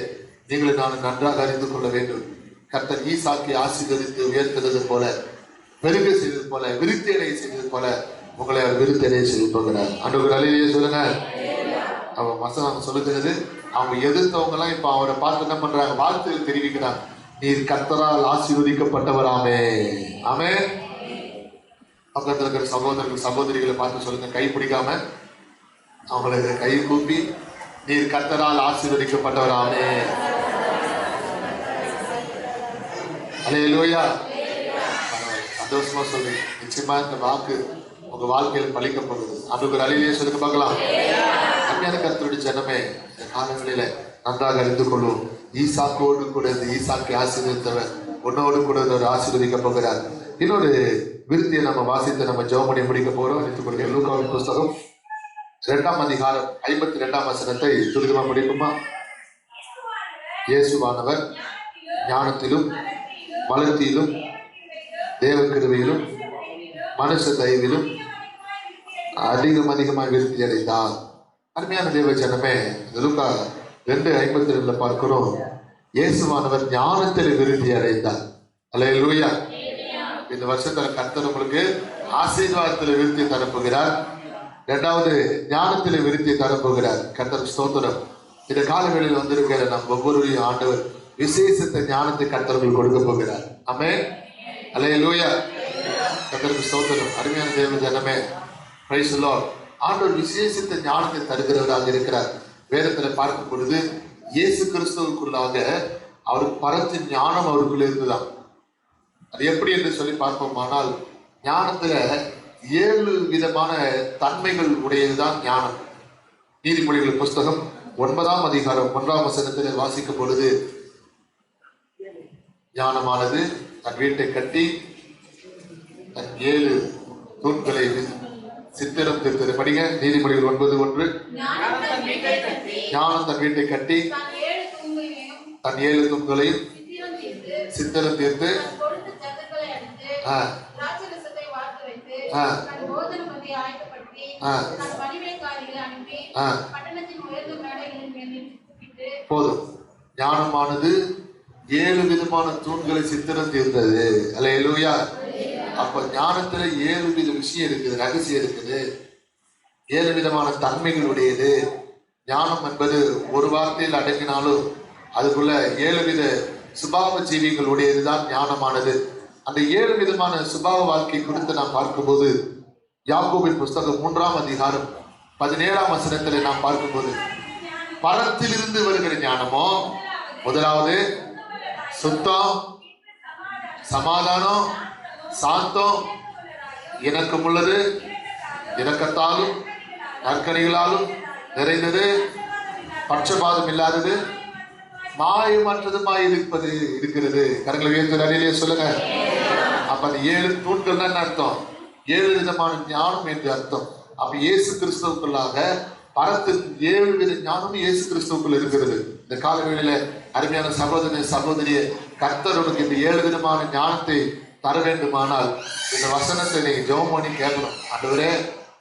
நீங்களும் நானும் நன்றாக அறிந்து கொள்ள வேண்டும். கர்த்தர் ஈசாக்கை ஆசீர்வதித்து உயர்த்துறது போல, பெருக செய்தது போல, விருத்தி அடைய செய்தது போல உங்களை அவர் விருத்தி அடைய செய்து போகிறார். ஆண்டவர் அலையிலேயே சொல்லுங்க. அவன் வசனம் சொல்லுகிறது, அவங்க எதிர்த்தவங்க எல்லாம் இப்ப அவரை பார்த்து என்ன பண்றாங்க? வாழ்த்துகள் தெரிவிக்கிறாங்க. நீர் கர்த்தரால் ஆசீர்வதிக்கப்பட்டவராமே. ஆமே. பக்கத்தில் இருக்கிற சகோதரர்கள் சகோதரிகளை பார்த்து சொல்லுங்க, கை பிடிக்காம அவங்களுக்கு கை கூப்பி, நீர் கர்த்தரால் ஆசீர்வதிக்கப்பட்டவராமே. அல்லேலூயா. சந்தோஷமா சொல்றீங்க. நிச்சயமா இந்த வாக்கு உங்க வாழ்க்கையில் பழிக்கப்படுது. அதுக்கு அலையிலேயே சொல்லுங்க பார்க்கலாம். அஞ்ஞான கர்த்தருடைய ஜனமே, இந்த காலங்களில நன்றாக அறிந்து கொள்ளும். ஈசாக்கோடு கூட இந்த ஈசாக்கை ஆசீர்வதித்தவர் உன்னோடு கூட ஒரு ஆசீர்வதிக்க போகிறார். இன்னொரு விருத்தியை நம்ம வாசித்து நம்ம ஜெபம் முடிக்க போறோம். எடுத்துக் கொள்ளுங்க. லூக்காவின் புஸ்தகம் 2ஆம் அதிகாரம் 52ஆம் வசனத்தை துரிதமா முடிக்குமா? இயேசுவானவர் ஞானத்திலும் வளர்த்தியிலும் தேவ கிருபையிலும் மனுஷ தயவிலும் அதிகமாய் விருத்தி அடைந்தார். அருமையான தேவ ஜனமே, லூக்கா 2:52 பார்க்கிறோம். இயேசுவானவர் ஞானத்தில் விருத்தி அடைந்தார். அல்லேலூயா. இந்த வருஷத்துல கர்த்தர் உங்களுக்கு ஆசீர்வாதத்தில் விருத்தி தரப்போகிறார். 2வது ஞானத்தில் விருத்தி தரப்போகிறார். கர்த்தர் ஸ்தோத்திரம். இந்த காலங்களில் வந்திருக்கிற நம் ஒவ்வொருவரையும் ஆண்டவர் விசேஷத்த ஞானத்தை கர்த்தர்கள் கொடுக்க போகிறார். ஆமென். அல்லேலூயா. கர்த்தருக்கு ஸ்தோத்திரம். அருமையான தேவ ஜனமே, பிரைஸ் தி லார்ட். ஆண்டவர் விசேஷத்த ஞானத்தை தருகிறவராக இருக்கிறார். வேதத்துல பார்க்கும் பொழுது இயேசு கிறிஸ்துவுக்குள்ளாக அவருக்கு பரந்த ஞானம் அவருக்குள்ள இருந்துதான். அது எப்படி என்று சொல்லி பார்ப்போமானால், ஞானத்துல 7 விதமான தன்மைகள் உடையதுதான் ஞானம். நீதிமொழிகள் புஸ்தகம் 9ஆம் அதிகாரம் 1ஆம் வசனத்தில் வாசிக்கும் பொழுது, ஞானமானது தன் வீட்டை கட்டி தன் 7 தூண்களை சித்திரம் தீர்த்தது. படிங்க. நீதிமொழிகள் 9:1. ஞானம் தன் வீட்டை கட்டி தன் 7 தூண்களையும் சித்திரம் தீர்த்து போதும். ஞானமானது 7 விதமான தூண்களை சித்திரம் தீர்த்தது. அல்லேலூயா. அப்ப ஞானத்துல 7 வித விஷயம் இருக்குது, ரகசியம் இருக்குது. 7 விதமான தன்மைகள் உடையது. ஞானம் என்பது ஒரு வார்த்தையில் அடங்கினாலும் அதுக்குள்ள 7 வித சுபாவ ஜீவிகளுடையதுதான் ஞானமானது. அந்த 7 விதமான சுபாவ வாழ்க்கை குறித்து நாம் பார்க்கும்போது யாக்கோபின் புஸ்தகம் 3ஆம் அதிகாரம் 17ஆம் வசனத்தில் நாம் பார்க்கும்போது பரத்திலிருந்து வருகிற ஞானமோ முதலாவது சுத்தம், சமாதானம், சாந்தம், இணக்கம் உள்ளது, இரக்கத்தாலும் நற்கனிகளாலும் நிறைந்தது, பட்சபாதம் இல்லாதது, மாயமற்றதுமாய் இருக்கிறது. கரங்களை உயர்த்தி அடியிலே சொல்லுங்க. அப்ப அந்த 7 தூண்கள் தான் அர்த்தம், 7 விதமான ஞானம் என்று அர்த்தம். அப்ப இயேசு கிறிஸ்துவுக்குள்ளாக பரத்தின் 7 வித ஞானமும் இயேசு கிறிஸ்துவுக்குள் இருக்கிறது. இந்த காலவேளையில அருமையான சகோதர சகோதரியை, கர்த்தர் உனக்கு இந்த 7 விதமான ஞானத்தை தர வேண்டுமானால் இந்த வசனத்தை நீங்க ஜெபம் பண்ணி கேட்கணும். ஆண்டவரே,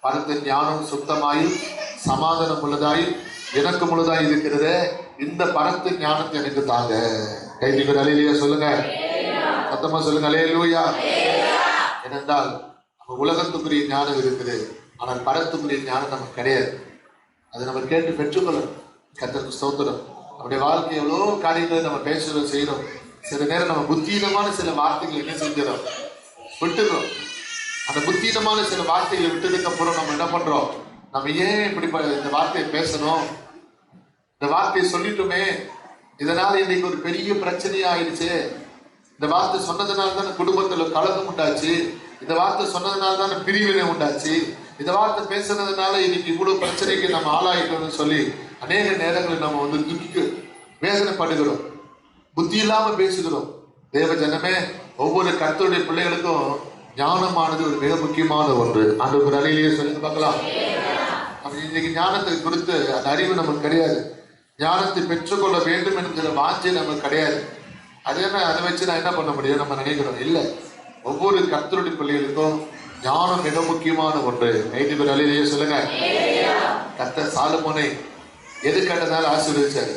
பரத்தின் ஞானம் சுத்தமாயும் சமாதானம் உள்ளதாயும் இணக்கம் உள்ளதாய் இருக்கிறது, இந்த பரத்தின் ஞானத்தை எனக்கு தாங்க. கைதிகள் அலையிலேயே சொல்லுங்க, சத்தமா சொல்லுங்க அல்லேலூயா. ஏனென்றால் உலகத்துக்குரிய ஞானம் இருக்குது, ஆனால் பரத்துக்குரிய ஞானம் நமக்கு கிடையாது. அதை நம்ம கேட்டு பெற்றுக்கொள்ளணும். கர்த்தருக்கு ஸ்தோத்திரம். நம்முடைய வாழ்க்கை எவ்வளோ காரியங்களை நம்ம பேசுறோம் செய்யறோம். சில நேரம் நம்ம புத்தீனமான சில வார்த்தைகளை என்ன செஞ்சிடும், விட்டுறோம். அந்த புத்தீனமான சில வார்த்தைகளை விட்டதுக்கு அப்புறம் நம்ம என்ன பண்றோம், நம்ம ஏன் இப்படி இந்த வார்த்தையை பேசணும், இந்த வார்த்தையை சொல்லிட்டோமே, இதனால இன்னைக்கு ஒரு பெரிய பிரச்சனையா ஆயிடுச்சு, இந்த வார்த்தை சொன்னதுனால தானே குடும்பத்துல கலகம் உண்டாச்சு, இந்த வார்த்தை சொன்னதுனால தானே பிரிவினை உண்டாச்சு, இந்த வார்த்தை பேசுனதுனால இன்னைக்கு இவ்வளவு பிரச்சனைக்கு நம்ம ஆளாயிட்டோம்னு சொல்லி அநேக நேரங்களில் நம்ம துக்கிக்கு வேதனைப்படுகிறோம், புத்தி இல்லாம பேசுகிறோம். தேவ ஜனமே, ஒவ்வொரு கர்த்தருடைய பிள்ளைகளுக்கும் ஞானமானது ஒரு மிக முக்கியமான ஒன்று. அந்த ஒரு அறையிலேயே சொல்லி பார்க்கலாம். இன்னைக்கு ஞானத்தை குறித்து அந்த அறிவு நமக்கு கிடையாது. ஞானத்தை பெற்றுக்கொள்ள வேண்டும் என்கிற வாஞ்சை நமக்கு கிடையாது. அது என்ன, அதை வச்சு நான் என்ன பண்ண முடியும் நம்ம நினைக்கிறோம். இல்லை, ஒவ்வொரு கர்த்தருடைய பிள்ளைகளுக்கும் ஞானம் மிக முக்கியமான ஒன்று. ஐந்து அலையிலேயே சொல்லுங்க. கர்த்தர் சாலமோனை எது கேட்டதுனால ஆசீர்வதிச்சாரு,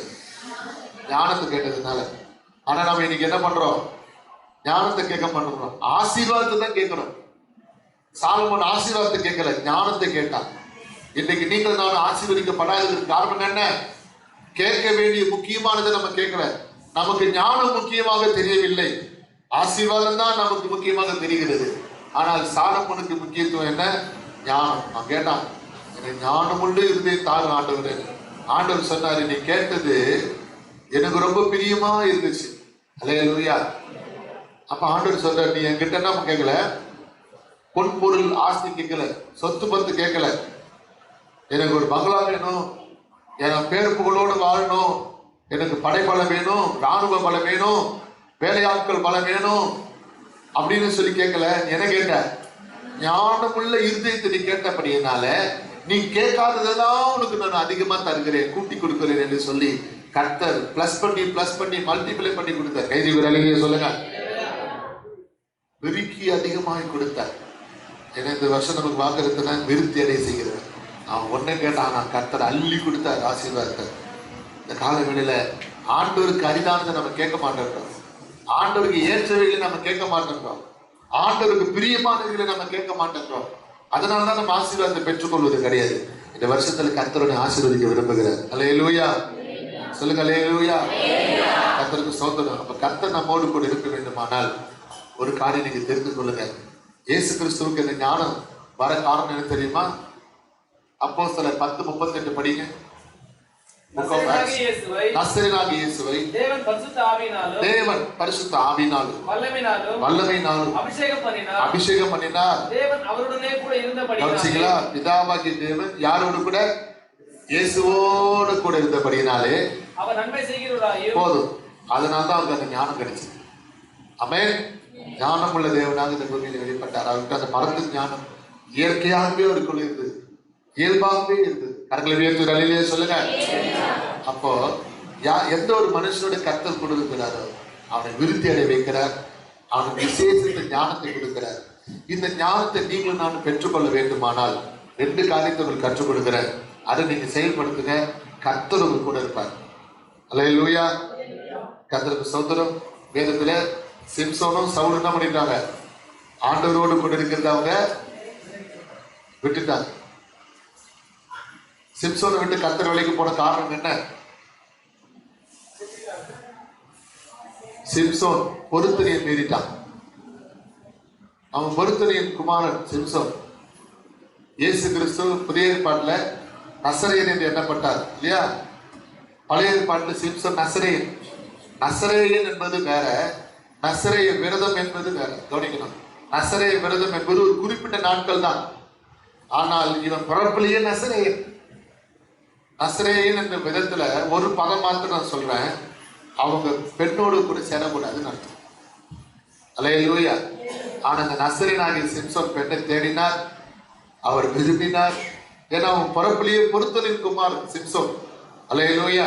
ஞானத்தை கேட்டதுனால. ஆனா நம்ம இன்னைக்கு என்ன பண்றோம், ஞானத்தை கேட்க மாட்டோம், ஆசீர்வாதத்தை தான் கேட்கணும். சாலமோன் ஆசீர்வாதத்தை கேட்கல, ஞானத்தை கேட்டான். இன்னைக்கு நீங்கள் நான் ஆசீர்வதிக்கப்படாததுக்கு காரணம் என்ன, கேட்க வேண்டிய முக்கியமானதை நம்ம கேட்கல, நமக்கு ஞானம் முக்கியமாக தெரியவில்லை, ஆசீர்வாதம் தான் நமக்கு முக்கியமாக தெரிகிறது. ஆனால் சாலமோனுக்கு முக்கியத்துவம் என்ன, ஞானம். அவன் கேட்டான், எனக்கு ஞானம் உண்டு இருந்தே தாங்க ஆண்டவர். ஆண்டவர் சொன்னாரு, நீ கேட்டது எனக்கு ரொம்ப பிரியமா இருந்துச்சு. அல்லேலூயா. அப்ப ஆண்டவர் சொல்றாரு, நீ என்கிட்ட என்ன கேட்கல, பொன் பொருள் ஆஸ்தி கேட்கல, சொத்து பத்து கேட்கல, எனக்கு ஒரு பங்களா வேணும், என் பேர் புகழோடு வாழணும், எனக்கு படைபலம் வேணும், ராணுவ பலம் வேணும், வேலையாட்கள் பலம் வேணும் அப்படின்னு சொல்லி கேட்கல. என்ன கேட்ட, ஞானமுள்ள இருதயத்தை நீ கேட்டபடியினால நீ கேட்காததெல்லாம் உனக்கு நான் அதிகமா தருகிறேன், கூட்டி கொடுக்கிறேன் என்று சொல்லி கர்த்தர் பிளஸ் பண்ணி மல்டிப்ளை பண்ணி கொடுத்தார். கைதி ஒரு அழகிய சொல்லுங்க. விருக்கி அதிகமாய் கொடுத்தார். ஏன்னா இந்த வருஷம் நமக்கு வாக்குறதுனா விருத்தி அடைய செய்கிறேன். அவன் ஒன்றை கேட்டான், நான் கர்த்தர் அள்ளி கொடுத்தார் ஆசீர்வாதத்தை. இந்த காலவெளியில ஆண்டவருக்கு அரிதானதை நம்ம கேட்க மாட்டோம், ஆண்டவருக்கு ஏற்றவைகளை நம்ம கேட்க மாட்டோம், ஆண்டவருக்கு பிரியமானவர்களை நம்ம கேட்க மாட்டோம். அதனாலதான் நம்ம ஆசீர்வாதத்தை பெற்றுக்கொள்வது கிடையாது. இந்த வருஷத்துல கர்த்தருடைய ஆசீர்வதிக்க விரும்புகிறார். அல்லேலூயா சொல்லுங்க. அல்லேலூயா. கர்த்தருக்கு ஸ்தோத்திரம். அப்ப கர்த்தர் நம்மோடு கூட இருக்க வேண்டுமானால் ஒரு காரியம் நீங்க தெரிந்து கொள்ளுங்க. இயேசு கிறிஸ்துவுக்கு இந்த ஞானம் வர காரணம் என்ன தெரியுமா? அப்போஸ்தலர் 10:38 படிங்க. நசரேயனாகிய இயேசுவை தேவன் பரிசுத்த ஆவியினாலும் வல்லமையினாலும் அபிஷேகம் பண்ணினார். தேவன் அவருடனே கூட இருந்தபடியாலே, பிதாவாகிய தேவன் யாரோடு கூட? இயேசுவோடு கூட இருந்தபடியினாலே அவர் நன்மை செய்கிறவராயும் போதும். அதனால தான் அவருக்கு அந்த ஞானம் கிடைச்சது. ஆமென். ஞானம் உள்ள தேவனாக இந்த பூமியில் வெளிப்பட்டார். அவருக்கு அந்த மரத்தின் ஞானம் இயற்கையாகவே அவருக்குள்ள இருந்தது, இயல்பாகவே இருந்தது. கரங்களை உயர்த்தி அலையிலேயே சொல்லுங்க. அப்போ எந்த ஒரு மனுஷனோட கர்த்தர் கொடுக்கிறாரோ அவனை விருத்தி அடைய வைக்கிறார், அவனுக்கு விசேஷ ஞானத்தை கொடுக்கிறார். இந்த ஞானத்தை நீங்களும் நான் பெற்றுக்கொள்ள வேண்டுமானால் 2 காரியத்தை உங்களுக்கு கற்றுக் கொடுக்கிறேன். அதை நீங்க செயல்படுத்துங்க, கர்த்தர் உங்க கூட இருப்பார். அல்லேலூயா. கர்த்தருக்கு ஸ்தோத்திரம். வேதத்துல சிம்சோனும் சவுலும் என்ன பண்ணிட்டாங்க, ஆண்டவரோடு கூட இருக்கிறத அவங்க விட்டுட்டாங்க. சிம்சோனை விட்டு கர்த்தர் வேலைக்கு போன காரணம் என்ன? சிம்சோன் பொருத்தனையை மீறிட்டான். அவன் பொருத்தனையின் குமாரன் சிம்சோன். இயேசு கிறிஸ்து புதிய ஏற்பாட்டில் நசரேயன் என்று எண்ணப்பட்டார் இல்லையா? பழைய ஏற்பாட்டில் சிம்சோன் நசரேயன். நசரேயன் என்பது வேற, நசரேய விரதம் என்பது வேற. கவனிக்கணும், நசரேய விரதம் என்பது ஒரு குறிப்பிட்ட நாட்கள் தான். ஆனால் இவன் பிறப்பிலேயே நசரேயன். நசரேயன் என்ற விதத்துல ஒரு பதம் மாத்திரம் நான் சொல்றேன், அவங்க பெண்ணோடு கூட சேரக்கூடாதுன்னு அர்த்தம். அல்லேலூயா. ஆனா அந்த நசரேயனாகிய சிம்சோன் பெண்ணை தேடினார், அவர் விரும்பினார். ஏன்னா அவன் பிறப்பிலேயே பொருத்தலின் குமார் சிம்சோன். அல்லேலூயா.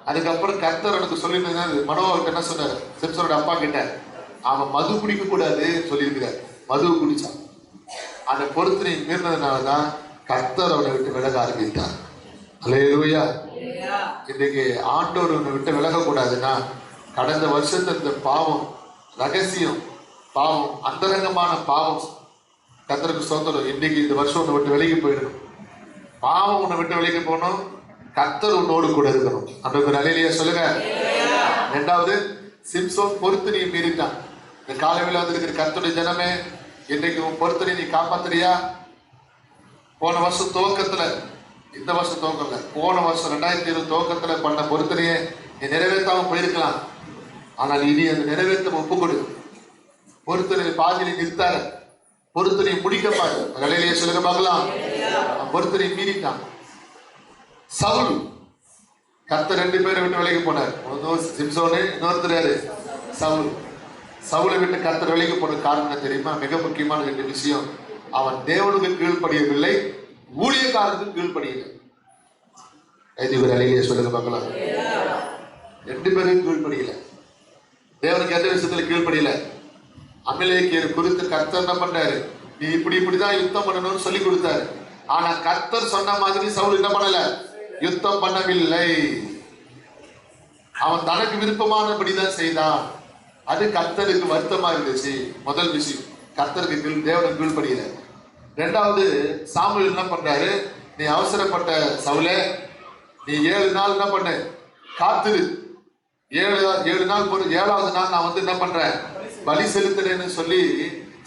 அதுக்கப்புறம் கர்த்தர் எனக்கு சொல்லியிருந்தாரு, மனோவுக்கு என்ன சொன்னார் சிம்சோனோட அப்பா கிட்ட, அவன் மது குடிக்க கூடாது சொல்லியிருக்கிறார். மது குடிச்சான். அந்த பொருத்தனை மீறினதுனாலதான் கர்த்தர் அவனை விட்டு விலக ஆரம்பித்தார். அல்லேலூயா. இன்னைக்கு ஆண்டவர் உன்னை விட்டு விலகக்கூடாதுன்னா, கடந்த வருஷத்து இந்த பாவம், ரகசியம் பாவம், அந்தரங்கமான பாவம், கர்த்தருக்கு ஸ்தோத்திரம், இன்னைக்கு இந்த வருஷம் உன்னை விட்டு விலகி போயிடணும். பாவம் உன்னை விட்டு விலகி போகணும், கர்த்தர் உன்னோடு கூட இருக்கணும். அந்த ஒரு அலையிலேயே சொல்லுங்க. இரண்டாவது, சிம்சோன் பொருத்தனையை மீறிட்டான். இந்த காலையில வந்திருக்கிற கர்த்தருடைய ஜனமே, இன்னைக்கு உன் பொருத்தனை நீ காப்பாத்துறியா? போன வருஷம் துவக்கத்துல, இந்த வருஷம் துவக்கல, போன வருஷம் 2020 துவக்கத்துல பண்ண பொருத்தனையே நீ நிறைவேற்றாம போயிருக்கலாம். ஆனால் இனி அந்த நிறைவேற்ற ஒப்புக்கொடு. பொருத்தனை பாதியில நிறுத்தாரு, பொருத்தனை முடிக்க பாரு. அலையிலேயே சொல்லுங்க பார்க்கலாம். பொருத்தனை மீறிட்டான். சவுல், கர்த்தர் 2 பேரை விட்டு விலகி போனார். சிம்சோனு, இன்னொருத்தர் யாரு? சவுல். சவுலை விட்டு கர்த்தர் விலகி போன காரணம் தெரியுமா? மிக முக்கியமான 2 விஷயம். அவன் தேவனுக்கு கீழ்ப்படியவில்லை, ஊழியக்காரனுக்கு கீழ்ப்படியவில்லை. அலையிலேயே சொல்லுங்க பார்க்கலாம். 2 பேரும் கீழ்ப்படியல. தேவனுக்கு எந்த விஷயத்துல கீழ்ப்படியல? அமலேக்கியர் குறித்து கர்த்தர் என்ன பண்ணாரு? நீ இப்படிதான் யுத்தம் பண்ணணும்னு சொல்லி கொடுத்தாரு. ஆனா கர்த்தர் சொன்ன மாதிரி சவுல் என்ன பண்ணல? யுத்தம் பண்ணவில்லை. அவன் தனக்கு விருப்பமானபடிதான் செய்தான். அது கர்த்தருக்கு வருத்தமா இருந்துச்சு. முதல் விஷயம், கர்த்தருக்கு தேவனுக்கு கீழ்ப்படியல. இரண்டாவது, சாமுவேல் என்ன பண்றாரு? நீ அவசரப்பட்ட சவுலே, நீ 7 நாள் என்ன பண்ண? காத்துரு. 7 நாள் பொறு, 7வது நாள் நான் வந்து என்ன பண்றேன்? பலி செலுத்துறேன்னு சொல்லி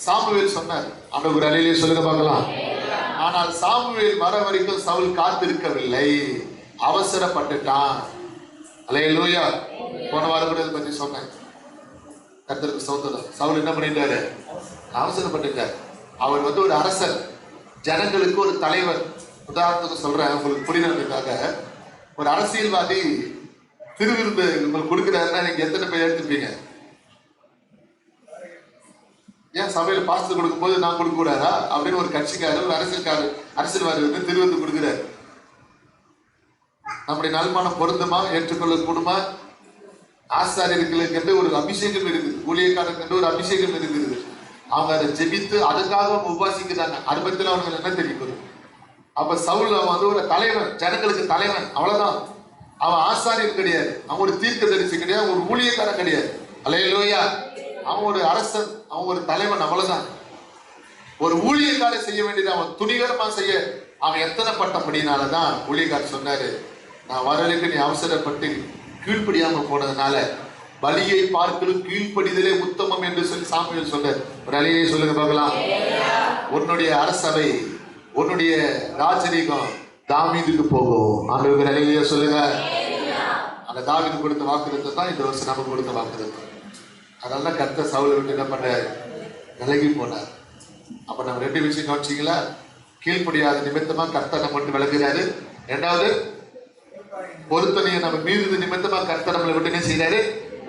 சாமுவேல் சொன்னார். அந்த ஒரு அலையிலே சொல்லுங்க பார்க்கலாம். ஆனால் சாமுவேல் வர வரைக்கும் சவுல் காத்திருக்கவில்லை, அவசரப்பட்டுட்டான். அல்லேலூயா. போன வாரம் கூட இதை பத்தி சொன்னேன். கர்த்தருக்கு ஸ்தோத்திரம். சவுல் என்ன பண்ணிட்டாரு? அவசரப்பட்டுட்டார். அவர் வந்து ஒரு அரசர், ஜனங்களுக்கு ஒரு தலைவர். உதாரணத்துக்கு சொல்றேன் உங்களுக்கு புரியுறதுக்காக. ஒரு அரசியல்வாதி திருவிருந்து உங்களுக்கு கொடுக்குறாருன்னா நீங்க எத்தனை பேர் எடுத்துப்பீங்க? ஏன் சபையில பாஸ்டர் கொடுக்கும் போது நான் கொடுக்க கூடாதா அப்படின்னு ஒரு கட்சிக்காரர், ஒரு அரசியல்வாதி வந்து திருவிருந்து கொடுக்குறாரு. நம்முடைய நல்மானம் பொருந்துமா? ஏற்றுக்கொள்ள கூடுமா? ஆசாரியர்களுக்கு ஒரு அபிஷேகம் இருக்குது, ஊழியக்காரருக்கு ஒரு அபிஷேகம் இருக்குது. அவங்க அதை ஜெபித்து அதுக்காக உபாசிக்கிறாங்க. அதை பத்தில அவங்களுக்கு என்ன தெரியும்? அப்ப சவுல் அவன் வந்து ஒரு தலைவன், ஜனங்களுக்கு தலைவன், அவ்வளவுதான். அவன் ஆசாரியன் கிடையாது, அவன் ஒரு தீர்க்கதரிசி கிடையாது, ஒரு ஊழியக்காரன் கிடையாது. அல்லேலூயா. அவன் ஒரு அரசன், அவன் ஒரு தலைவன், அவ்வளவுதான். ஒரு ஊழியக்காரன் செய்ய வேண்டியது அவன் துணிகரமா செய்ய அவன் எத்தனைப்பட்டபடினாலதான் ஊழியக்காரர் சொன்னாரு, நான் வரலுக்கு நீ அவசரப்பட்டு கீழ்ப்படியாம போனதுனால பலியை பார்க்கலும் கீழ்ப்படிதலே உத்தமம் என்று சொல்லி சாமுவேல் சொன்னார். ஒரு அலையை சொல்லுங்க பார்க்கலாம். உன்னுடைய அரசவை, உன்னுடைய ராஜரீகம் தாவீதுக்கு போகும். ஆண்டவருக்கு அலையிலேயே சொல்லுங்க. அந்த தாவீது கொடுத்த வாக்குறுத்தம் தான் இந்த வருஷம் நமக்கு கொடுத்த வாக்குறுத்தம். அதனால கர்த்தர் சவுலை விட்டு என்ன பண்ணார்? விலகி போனார். அப்ப நம்ம 2 விஷயம் கவனிச்சிங்களா? கீழ்ப்படியாத நிமித்தமா கர்த்தர் நம்ம விட்டு விலகுறாரு. இரண்டாவது, பொருத்தனையை நம்ம மீது நிமித்தமா கர்த்தர் நம்மளை விட்டு என்ன செய்யறாரு?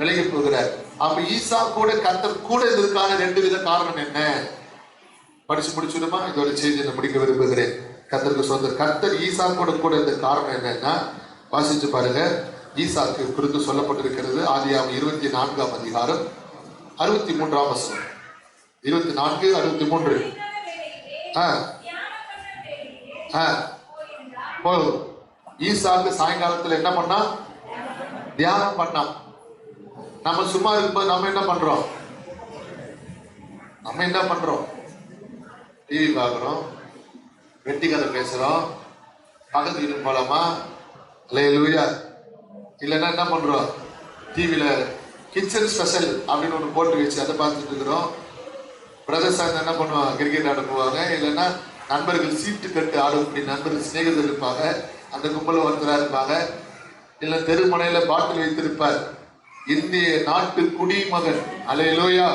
விலகி போகிறார். அப்ப ஈசா கூட கர்த்தர் கூட இதற்கான 2 வித காரணம் என்ன? படிச்சு முடிச்சுடுமா? இதோட செய்தி நான் முடிக்க விரும்புகிறேன். கர்த்தருக்கு சொந்த கர்த்தர் ஈசா கூட இந்த காரணம் என்னன்னா, வாசிச்சு பாருங்க. ஈசாக்கு குறித்து சொல்லப்பட்டிருக்கிறது. ஆதியாகமம் 24ஆம் அதிகாரம் 63ஆம் வசனம். 24:63. ஈசாக்கு சாயங்காலத்துல என்ன பண்ணா? தியானம் பண்ணா. நம்ம சும்மா இருக்கும்போது நம்ம என்ன பண்றோம்? டிவி பார்க்குறோம், வெட்டி கதை பேசுறோம், பக்கத்து வீட்டுக்கு போகலாமா? அல்லேலூயா. இல்லைன்னா என்ன பண்ணுறோம்? டிவியில் கிச்சன் ஸ்பெஷல் அப்படின்னு ஒன்று போட்டு வச்சு அதை பார்த்துட்டு இருக்கிறோம். பிரதர்ஸ் என்ன பண்ணுவாங்க? கிரிக்கெட் ஆட போவாங்க. இல்லைன்னா நண்பர்கள் சீட்டு கட்டு ஆடக்கூடிய நண்பர்கள் சிநேகிதர் இருப்பாங்க, அந்த கும்பல் ஒருத்தராக இருப்பாங்க. இல்லை தெருமுனையில் பாட்டில் வைத்திருப்பார் இந்திய நாட்டு குடிமகன். அல்லேலூயா.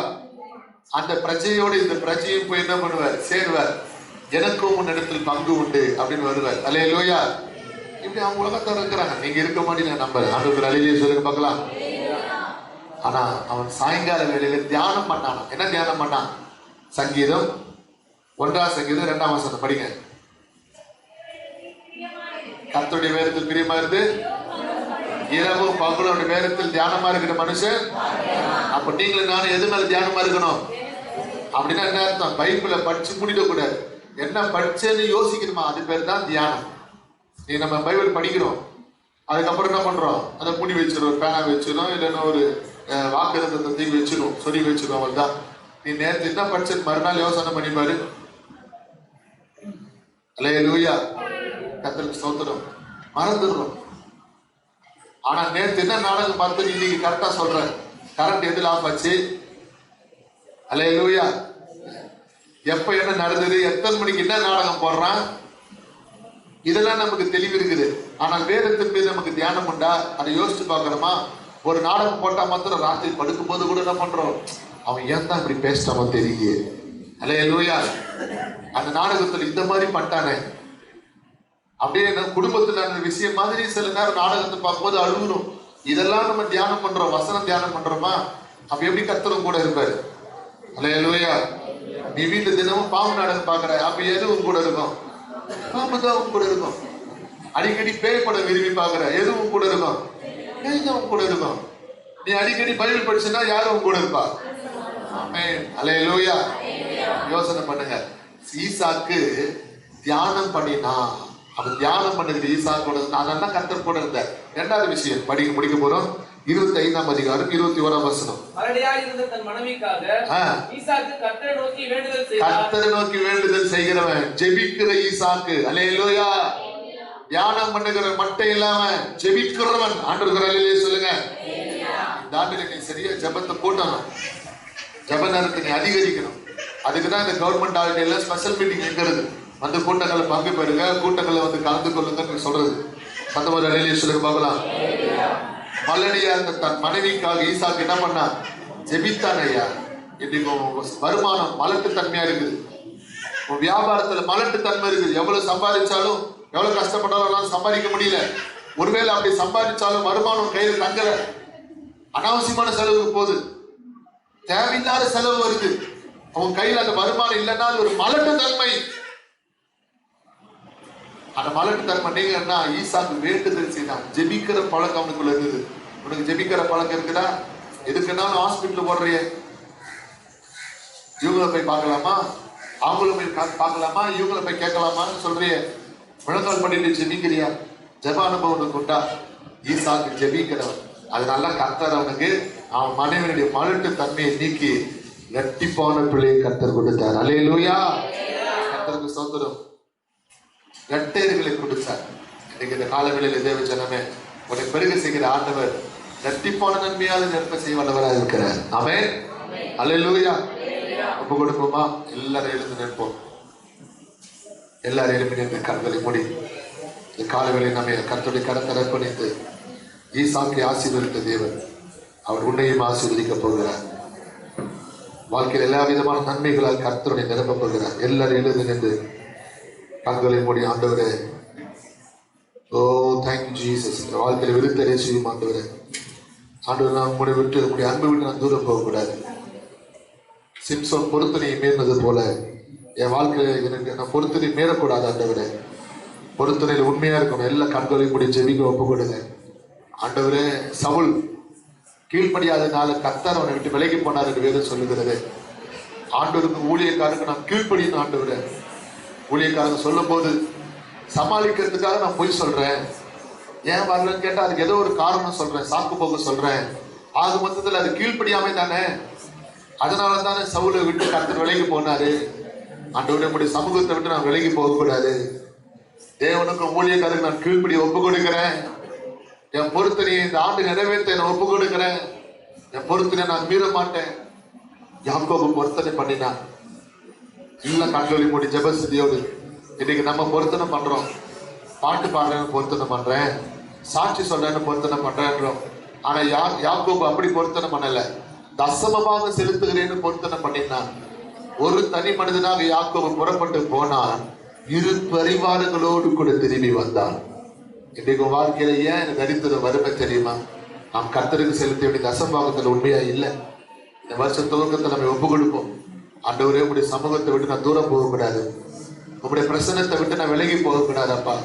அந்த பிரஜையோடு இந்த பிரஜையும் போய் என்ன பண்ணுவார்? சேருவார். எனக்கும் உன்னிடத்தில் பங்கு உண்டு அப்படின்னு வருவார். அல்லேலூயா. இப்படி அவங்க உலகத்தோட இருக்கிறாங்க. நீங்க இருக்க மாட்டீங்க. நம்ம ஆண்டவர் அலையிலேயே சொல்லுங்க பார்க்கலாம். ஆனா அவன் சாயங்கால வேளையில தியானம் பண்ணான். என்ன தியானம் பண்ணான்? சங்கீதம் 1 சங்கீதம் 2 வசனம் படிங்க. கர்த்தருடைய வேதத்தில் பிரியமா இருந்து இரவும் பகலோட வேதத்தில் தியானமா இருக்கிற மனுஷன். அப்ப நீங்களும் நானும் எது மேல தியானமா இருக்கணும் அப்படின்னா என்ன அர்த்தம்? பைபிளை படிச்சு முடிக்கக்கூடாது. என்ன படிச்சேன்னு யோசிக்கணுமா? அது பேர் தான் தியானம். நீ நம்ம பைபிள் படிக்கிறோம், அதுக்கப்புறம் என்ன பண்றோம்? அதை முடி வச்சிடும், பேனா வச்சிடும், இல்லைன்னா ஒரு வாக்குறத தீங்கு வச்சிடும், சொல்லி வச்சிடும். அவள் தான் நீ நேற்று என்ன படிச்சது மறுநாள் யோசனை பண்ணிப்பாரு. அல்லேலூயா. கர்த்தருக்கு ஸ்தோத்திரம். மறந்துடுறோம். ஆனா நேற்று என்ன நாடகம் பார்த்து இன்னைக்கு கரெக்டா சொல்ற. கரண்ட் எதுல ஆஃப் ஆச்சு? அல்லேலூயா. எப்ப என்ன நடந்தது, எத்தனை மணிக்கு என்ன நாடகம் போடுறான், இதெல்லாம் நமக்கு தெளிவு இருக்குது. ஆனால் வேதத்தின் மீது நமக்கு தியானம் உண்டா? அதை யோசிச்சு பார்க்கணுமா? ஒரு நாடகம் போட்டா மாத்திரம் ராத்திரி படுக்கும் போது கூட என்ன பண்றோம்? அவன் ஏன் தான் இப்படி பேசிட்டாமோ தெரியல. அல்லேலூயா. அந்த நாடகத்துல இந்த மாதிரி பண்ணிட்டானே அப்படியே குடும்பத்துல அந்த விஷயம் மாதிரி சில நேரம் நாடகத்தை பார்க்கும்போது அழுகணும். இதெல்லாம் நம்ம தியானம் பண்றோம், வசனம் தியானம் பண்றோமா? அப்ப எப்படி கர்த்தரும் கூட இருப்பாரு. அல்லேலூயா. நீ வீட்டு தினமும் பாம்பு நாடகம் பாக்குற, அப்ப எதுவும் கூட இருக்கும்? பாம்பு தான் கூட இருக்கும். அடிக்கடி பேய் படம் விரும்பி பாக்குற, எதுவும் கூட இருக்கும்? பேய் தான் கூட இருக்கும். நீ அடிக்கடி பைபிள் படிச்சுன்னா யாரும் கூட இருப்பா? ஆமென். அல்லேலூயா. யோசனை பண்ணுங்க. ஈசாக்கு தியானம் பண்ணினா, அவன் தியானம் பண்ணது ஈசாக்கோட. நான் கர்த்தர் கூட இருந்தேன். 2வது விஷயம் படிக்க முடிக்க போறோம். 25ஆம் அதிகாரம் 21ஆம் வசனம். மரடியாய் இருந்த தன் மனைவிக்காக ஈசாக்கு கர்த்தரை நோக்கி வேண்டுதல் செய்தார். கர்த்தரை நோக்கி வேண்டுதல் செய்கிறவன், ஜெபிக்கிற ஈசாக்கு. அல்லேலூயா. தியானம் பண்ணுகிற மட்டும் இல்லாம ஜெபிக்கிறவன். ஆண்டவர் அல்லேலூயா சொல்லுங்க. இந்த ஆண்டுல நீ சரியா ஜெபத்தை போட்டணும். ஜெப நேரத்தை நீ அதிகரிக்கணும். அதுக்குதான் இந்த கவர்மெண்ட் ஹாலிடேல ஸ்பெஷல் மீட்டிங் இருக்கிறது. அந்த கூட்டங்களை பங்கு பெறுங்க, கூட்டங்களை வந்து கலந்து கொள்ளுங்க சொல்றது. சத்தமாக அல்லேலூயா சொல்லுங்க பார்க்கலாம். மலடியா இருந்த தன் மனைவிக்காக ஈசாக்கு என்ன பண்ணா? ஜெபித்தான். ஐயா, இன்னைக்கு வருமானம் மலட்டு தன்மையா இருக்குது. வியாபாரத்துல மலட்டு தன்மை இருக்குது. எவ்வளவு சம்பாதிச்சாலும், எவ்வளவு கஷ்டப்பட்டாலும் சம்பாதிக்க முடியல. ஒருவேளை அப்படி சம்பாதிச்சாலும் வருமானம் கையில் தங்கல. அனாவசியமான செலவுக்கு போகுது, தேவையில்லாத செலவு வருது. அவன் கையில் அந்த வருமானம் இல்லைன்னா அது ஒரு மலட்டு தன்மை. அந்த மலட்டு தன்மை நீங்கன்னா ஈசாக்கு வேண்டுதல் செய்தான். ஜெபிக்கிற பழக்கம் அவனுக்குள்ள இருந்தது. உனக்கு ஜெபிக்கிற பழக்கம் இருக்குதா? எதுக்குன்னாலும் ஹாஸ்பிட்டல் போடுறிய, இவங்களை போய் பார்க்கலாமா, அவங்களும் போய் பார்க்கலாமா, இவங்களை போய் கேட்கலாமான்னு சொல்றிய, முழங்கால் பண்ணிட்டு ஜெபிக்கிறியா? ஜெப அனுபவம் கொண்டா. ஈசாக்கு ஜெபிக்கிறவன். அதனால கர்த்தர் அவனுக்கு அவன் மனைவியுடைய மலட்டு தன்மையை நீக்கி இரட்டிப்பான பிள்ளையை கர்த்தர் கொடுத்தார். அல்லேலூயா. கர்த்தருக்கு ஸ்தோத்திரம். இரட்டையர்களை கொடுத்தார். இன்னைக்கு இந்த காலவெளியில் தேவ ஜனமே, உன்னை பெருக செய்கிற ஆண்டவர் இரட்டிப்பான நன்மையால் நிரப்ப செய்ய வல்லவராக இருக்கிறார். ஆமென். அல்லேலூயா. ஒப்பு கொடுப்போமா? எல்லாரும் எழுந்து நிற்போம். எல்லாரும் எழுப்பி நின்று கண்களை மூடி இந்த காலவெளியில் நம்ம கர்த்தருடைய கரத்தை அர்ப்பணித்து ஈசாக்கை ஆசீர்வதித்த தேவன் அவர் உன்னையும் ஆசீர்வதிக்க போகிறார். வாழ்க்கையில் எல்லா விதமான நன்மைகளால் கர்த்தருடைய நிரப்ப போகிறார். எல்லாரும் எழுந்து நின்று கண்களை மூடி, ஆண்டவரே, ஓ தேங்க்யூ ஜீசஸ், வாழ்க்கையில் விருத்தரை செய்யும் ஆண்டவரே. ஆண்டவர், நான் உங்களை விட்டு உங்களுடைய அன்பு விட்டு நான் தூரம் போகக்கூடாது. சிம்சோன் பொருத்தனையை மீறினது போல என் வாழ்க்கையில் எனக்கு நான் பொருத்தனை மீறக்கூடாது. ஆண்டவரே, பொருத்தனையில் உண்மையா இருக்கணும். எல்லா கண்களையும் மூடி ஜெபிக்க ஒப்பு கொடுங்க. ஆண்டவரே, சவுல் கீழ்ப்படியாதனால கர்த்தர் அவனை விட்டு விலகி போனார் என்று வேதம் சொல்லுகிறது. ஆண்டவருக்கு ஊழியக்காரருக்கு நான் கீழ்ப்படியணும். ஆண்டவரே, ஊழியக்காரங்க சொல்லும் போது சமாளிக்கிறதுக்காக நான் பொய் சொல்றேன், ஏன் வரலன்னு கேட்டா அதுக்கு ஏதோ ஒரு காரணம் சொல்றேன், சாக்கு போக்கு சொல்றேன். ஆக மொத்தத்தில் அது கீழ்ப்படியாமை தானே. அதனால தானே சவுலை விட்டு கர்த்தர் விலகி போனாரு. ஆண்டவரே, நம்முடைய சமூகத்தை விட்டு நான் விலகி போகக்கூடாது. தேவனுக்கு ஊழியக்காரருக்கு நான் கீழ்ப்படி ஒப்பு கொடுக்கிறேன். என் பொருத்தனையை இந்த ஆண்டு நிறைவேற்ற நான் ஒப்பு கொடுக்கிறேன். என் பொருத்தனை நான் மீற மாட்டேன். யாக்கோபு பொருத்தனை பண்ணினான். இல்ல கண்களி மூடி ஜெபஸ்தியோடு இன்னைக்கு நம்ம பொருத்தனை பண்றோம். பாட்டு பாடுறேன்னு பொருத்தனை பண்றேன், சாட்சி சொல்றேன்னு பொருத்தனை பண்றேன்றோம். ஆனா யாக்கோபு அப்படி பொருத்தனை பண்ணல, தசமமாக செலுத்துகிறேன்னு பொருத்தனை பண்ணினான். ஒரு தனி மனிதனாக யாக்கோபு புறப்பட்டு போனான், 2 பரிவாரங்களோடு கூட திரும்பி வந்தான். இன்றைக்கு வாழ்க்கையில ஏன் எனக்கு அடித்தது வறுமை தெரியுமா? நாம் கர்த்தருக்கு செலுத்த வேண்டிய தசமபாகத்துல உண்மையா இல்லை. இந்த வருஷ துவக்கத்தை நம்ம ஒப்பு கொடுப்போம். ஆண்டவரே, உங்களுடைய சமூகத்தை விட்டு நான் தூரம் போகக்கூடாது, உங்களுடைய பிரசன்னத்தை விட்டு நான் விலகி போகக்கூடாது. அப்பா,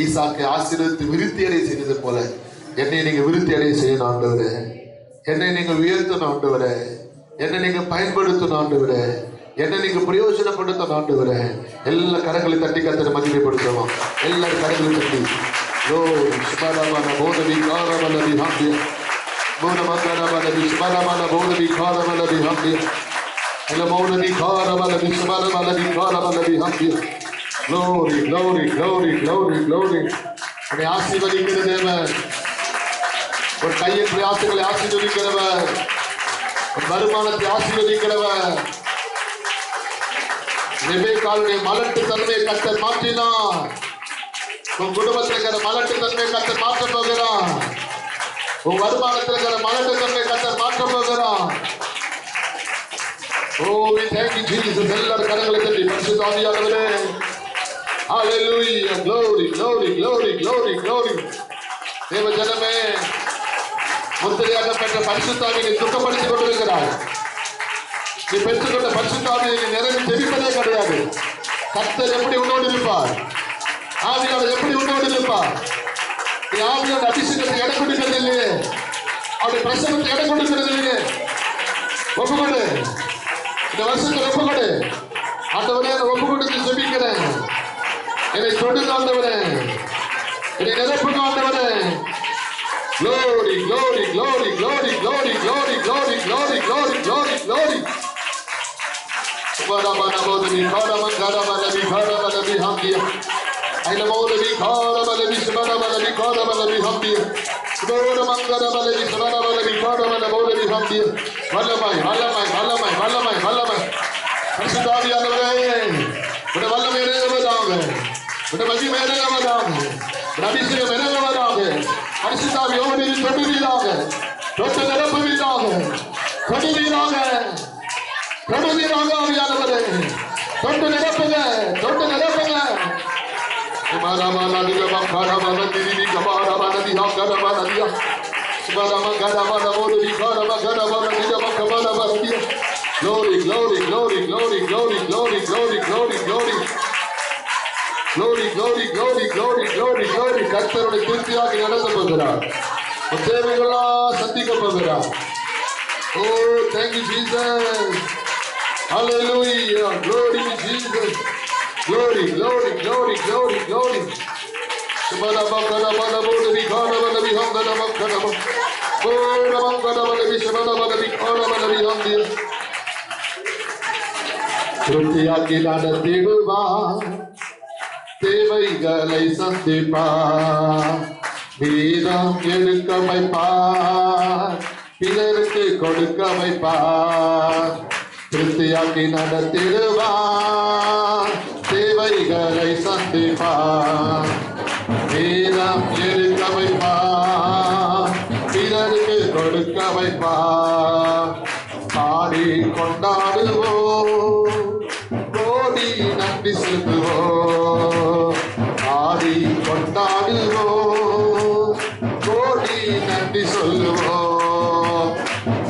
ஈசாக்கை ஆசீர்வதித்து விருத்தி அடைய செய்தது போல என்னை நீங்க விருத்தி அடைய செய்யணும் ஆண்டவரே. என்னை நீங்க உயர்த்தணும் ஆண்டவரே. என்னை நீங்க பயன்படுத்தணும் ஆண்டவரே. என்னை நீங்க பிரயோஜனப்படுத்தணும் ஆண்டவரே. எல்லா கரங்களை தட்டி கர்த்தரை மகிமைப்படுத்துவோம். எல்லாரும் கரங்களை தட்டி போதவி காரமலவி ஹாம்பிய போதமகரமலவி ஸ்மரமல போதவி காரமலவி ஹாம்பிய எலமோதவி காரமலவி ஸ்மரமலவி காரமலவி ஹாம்பிய. Glory, glory, glory, glory, glory. உன்னை ஆசீர்வதிக்கிற தேவன், ஒரு கையின் பிரயாசங்களை ஆசீர்வதிக்கிறவர், ஒரு வருமானத்தை ஆசீர்வதிக்கிறவர். ரெபெக்காளுடைய மலட்டு தன்மையை கர்த்தர் மாற்றினார். உன் குடும்பத்தில் இருக்கிற மலட்டு தன்மையை கர்த்தர் மாற்ற போகிறார். உன் வருமானத்தில் இருக்கிற மலட்டு தன்மையை கர்த்தர் மாற்ற போகிறார். Oh, we thank you, Jesus. எல்லாரும் கரங்களை தட்டி பரிசுத்த ஆவியானவரே, hallelujah, glory, glory, glory, glory, glory. தேவ ஜனமே, முத்திரையாக பெற்ற பரிசுத்த ஆவியை துக்கப்படுத்திக் கொண்டிருக்கிறார். நீ பெற்றுக்கொண்ட பரிசுத்த ஆவியை நிறைவு தெரிவிப்பதே கிடையாது. கர்த்தர் எப்படி உன்னோடு இருப்பார்? ஆவியாளர் எப்படி உன்னோடு இருப்பார்? நீ ஆவியோட அபிஷேகத்தை இடம் கொடுக்கிறது இல்லையே, அவருடைய பிரசனத்தை இடம் கொடுக்கிறது இல்லையே. ஒப்புக்கொடு, இந்த வருஷத்துல ஒப்புக்கொடு. ஆண்டவரே, ஒப்பு கொடுத்து ஜெபிக்கிறேன். என்னை தொடுங்க ஆண்டவரே, என்னை நிரப்புங்க ஆண்டவரே. Glory, glory, glory, glory, glory, glory, glory, glory, glory, glory, glory. Subhanallah, bodhi, kharaman, kharaman, nabi, kharaman, nabi, hamdiya. Ailamodabi, kharaman, nabi, subhanallah, nabi, kharaman, nabi, hamdiya. Subhanallah, kharaman, nabi, subhanallah, nabi, kharaman, nabi, hamdiya. Vallamai, vallamai, vallamai, vallamai, vallamai. பரிசுத்த ஆவியானவரே, உடைய வல்லமை இறங்குவதாக, உடைய மகிமை இறங்குவதாக, உடைய அபிஷேகம் இறங்குவதாக. பரிசுத்த ஆவியோடு தொடுவீராக, தொட்டு நிரப்புவீராக, தொடுவீராக, தொடுவீராக. ஆவியானவரே, தொட்டு நிரப்புங்க, தொட்டு நிரப்புங்க. Glory, glory, glory, glory, glory, glory, glory, glory, glory. Glory, glory, glory, glory, glory, glory. கர்த்தருடைய திருப்தியாக நடந்து போகிறார். தேவைகளெல்லாம் சந்திக்க போகிறார். Oh, thank you, Jesus. Hallelujah. Glory to Jesus. Glory, glory, glory, glory, glory. திருப்தியாக்கி நடத்திடுவார், தேவைகளை சந்திப்பார், வீரம் எடுக்க வைப்பார், பிறருக்கு கொடுக்க வைப்பார். திருப்தியாக்கி நடத்திடுவார், தேவைகளை சந்திப்பார், வீரம் எடுக்க வைப்பார், பிறருக்கு கொடுக்க வைப்பார். பாடி கொண்டாடுவோம், கோடி நன்றி செலுத்துவோம். ஆடி கொண்டாடுவோம், கோடி நன்றி சொல்லுவோம்.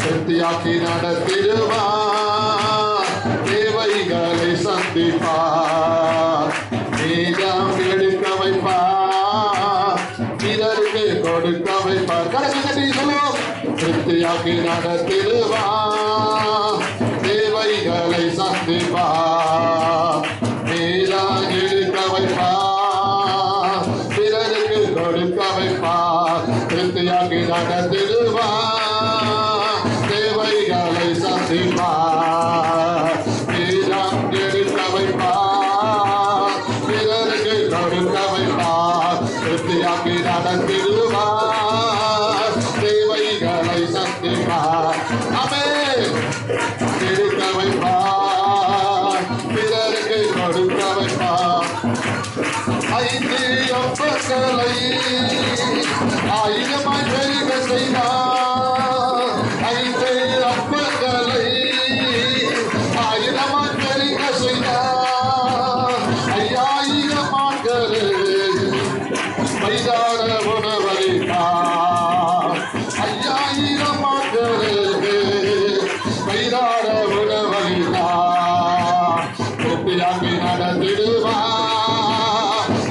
திருப்தியாக்கி நடத்திடுவார், தேவைகளை சந்திப்பார், மீதம் எடுக்க வைப்பார், பிறருக்கு கொடுக்க வைப்பார். கடைசி கட்டி சொல்லுவோம். திருப்தியாக்கி நடத்திடுவார், தேவைகளை சந்திப்பார், மீதம் எடுக்க வைப்பார், பிறருக்கு கொடுக்க வைப்பார். திருப்தியாக்கி நடத்திடுவார், தேவைகளை சந்திப்பார், மீதம் எடுக்க வைப்பார், பிறருக்கு கொடுக்க திருப்தியாக்கி நடத்திடுவார்.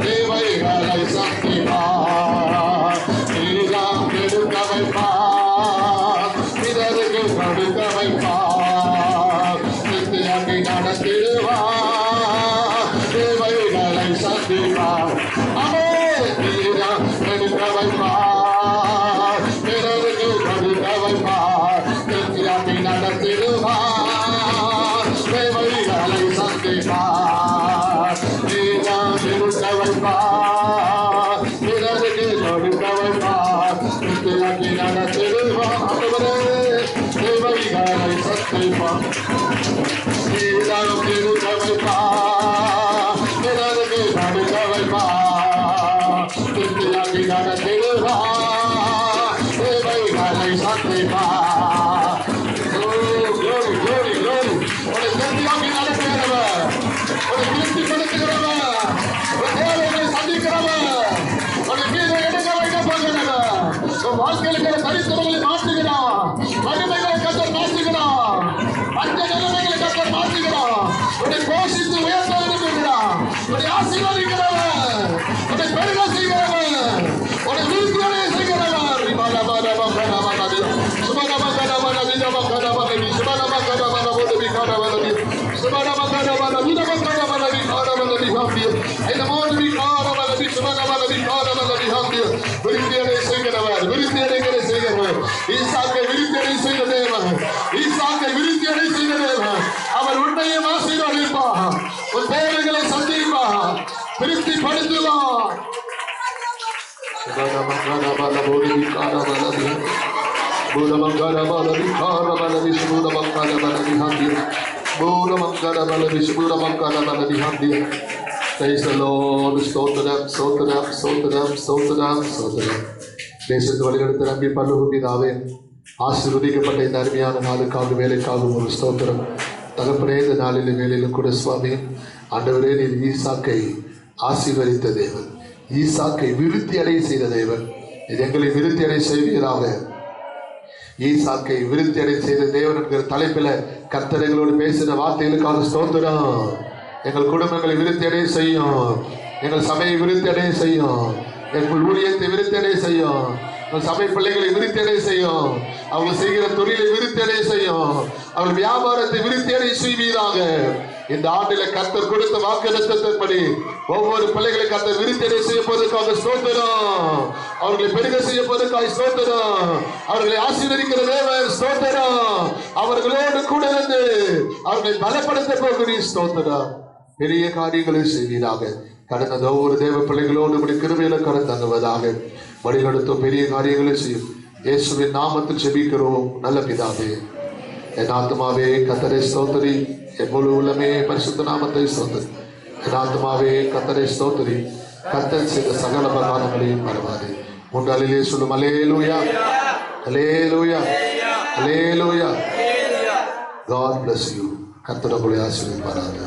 தேவைகளை சந்திப்பார். நீதான் எடுக்க வைப்பார். பிறருக்கு கொடுக்க வைப்பார். திருப்தியாக்கி நடத்திடுவார். தேவைகளை சந்திப்பார். அமே நீதான் எடுக்க வைப்பார். பிறருக்கு கொடுக்க வைப்பார். திருப்தியாக்கி நடத்திடுவார். தேவைகளை சந்திப்பார். நீதான் எடுக்க வைப்பார். பிறருக்கு கொடுக்க வைப்பார். திருப்தியாக்கி நடத்திடுவார். தேவைகளை சந்திப்பார். நீதான் எடுக்க வைப்பார். பிறருக்கு கொடுக்க வைப்பார். திருப்தியாக்கி நடத்திடுவார். தேவைகளை சந்திப்பார். glory glory glory உன்னை திருப்தியாக்கி நடத்துகிறவர், உன்னை திருப்திப்படுத்துகிறவர், உன் தேவைகளை சந்திக்கிறவர், உன்னை கீழே எடுக்க வைக்க போகிறவர், உன் வாழ்க்கையில் இருக்கிற தரித்திரங்களை மாற்றுகிறார், வறுமைகளை கத்தர் மாற்றுகிறார், அந்த நிலைமைகளை கத்தர் மாற்றுகிறார், உன்னை போஷித்து உயர்த்த விரும்புகிறார், உன்னை ஆசீர்வதிக்கிறவர், உன்னை பெருக செய்கிறவர், உன்னை விருத்தியடைய செய்கிறவர். அவர் உன்னையும் ஆசீர்வதிப்பார். உன் தேவைகளை சந்திப்பார். திருப்திப்படுத்துவார். தேசத்து வழிநடத்த நம்பி பரலோக பிதாவே, ஆசீர்வதிக்கப்பட்ட இந்த அருமையான நாளுக்காக வேலைக்காக ஒரு ஸ்தோத்திரம் தகப்பனே. இந்த நாளிலும் வேலையிலும் கூட சுவாமி ஆண்டவரே, நீர் ஈசாக்கை ஆசீர்வதித்த தேவன், ஈசாக்கை விருத்தி அடைய செய்த தேவன். இது எங்களை விருத்தி அடைய செய்வீராக. ஈசாக்கை விருத்தி அடைய செய்த தேவன் என்கிற தலைப்பில் கர்த்தரைகளோடு பேசின வார்த்தைகளுக்காக ஸ்தோத்திரம். எங்கள் குடும்பங்களை விருத்தி அடைய செய்யும், எங்கள் சபையை விருத்தி அடைய செய்யும், எங்கள் ஊழியத்தை விருத்தி அடைய செய்யும், எங்கள் சபை பிள்ளைகளை விருத்தி அடைய செய்யும், அவர்கள் செய்கிற தொழிலை விருத்தி அடைய செய்யும், அவர்கள் வியாபாரத்தை விருத்தி அடைய செய்வீராக. இந்த ஆண்டில கர்த்தர் கொடுத்த வாக்குத்தத்தத்தின்படி ஒவ்வொரு பிள்ளைகளை கர்த்தர் விருத்தி அடைய செய்யப்போவதற்காக ஸ்தோத்திரம். அவர்களை பெருக செய்யப்போவதற்காக ஸ்தோத்திரம். அவர்களை ஆசீர்வதிக்கிற தேவன் ஸ்தோத்திரம். அவர்களோடு கூட இருந்து அவர்களை பலப்படுத்த போகிறீர் ஸ்தோத்திரம். பெரிய காரியங்களை செய்வீராக. கடந்த ஒவ்வொரு தேவ பிள்ளைகளோடு இப்படி கிருபையில கடந்தவதாக வழிநடத்தும் பெரிய காரியங்களை செய்யும். இயேசுவின் நாமத்தில் ஜெபிக்கிறோம் நல்ல பிதாவே. என் ஆத்மாவே கர்த்தரை ஸ்தோத்திரி, என் முழு உள்ளமே பரிசுத்த நாமத்தை ஸ்தோத்திரி. என் ஆத்மாவே கர்த்தரை ஸ்தோத்திரி, கர்த்தர் செய்த சகல உபகாரங்களையும் மறவாதே. முன்னாளிலே சொல்லும் அல்லேலூயா, அல்லேலூயா, அல்லேலூயா. God bless you. கர்த்தர் உங்களை ஆசீர்வதிப்பாராக.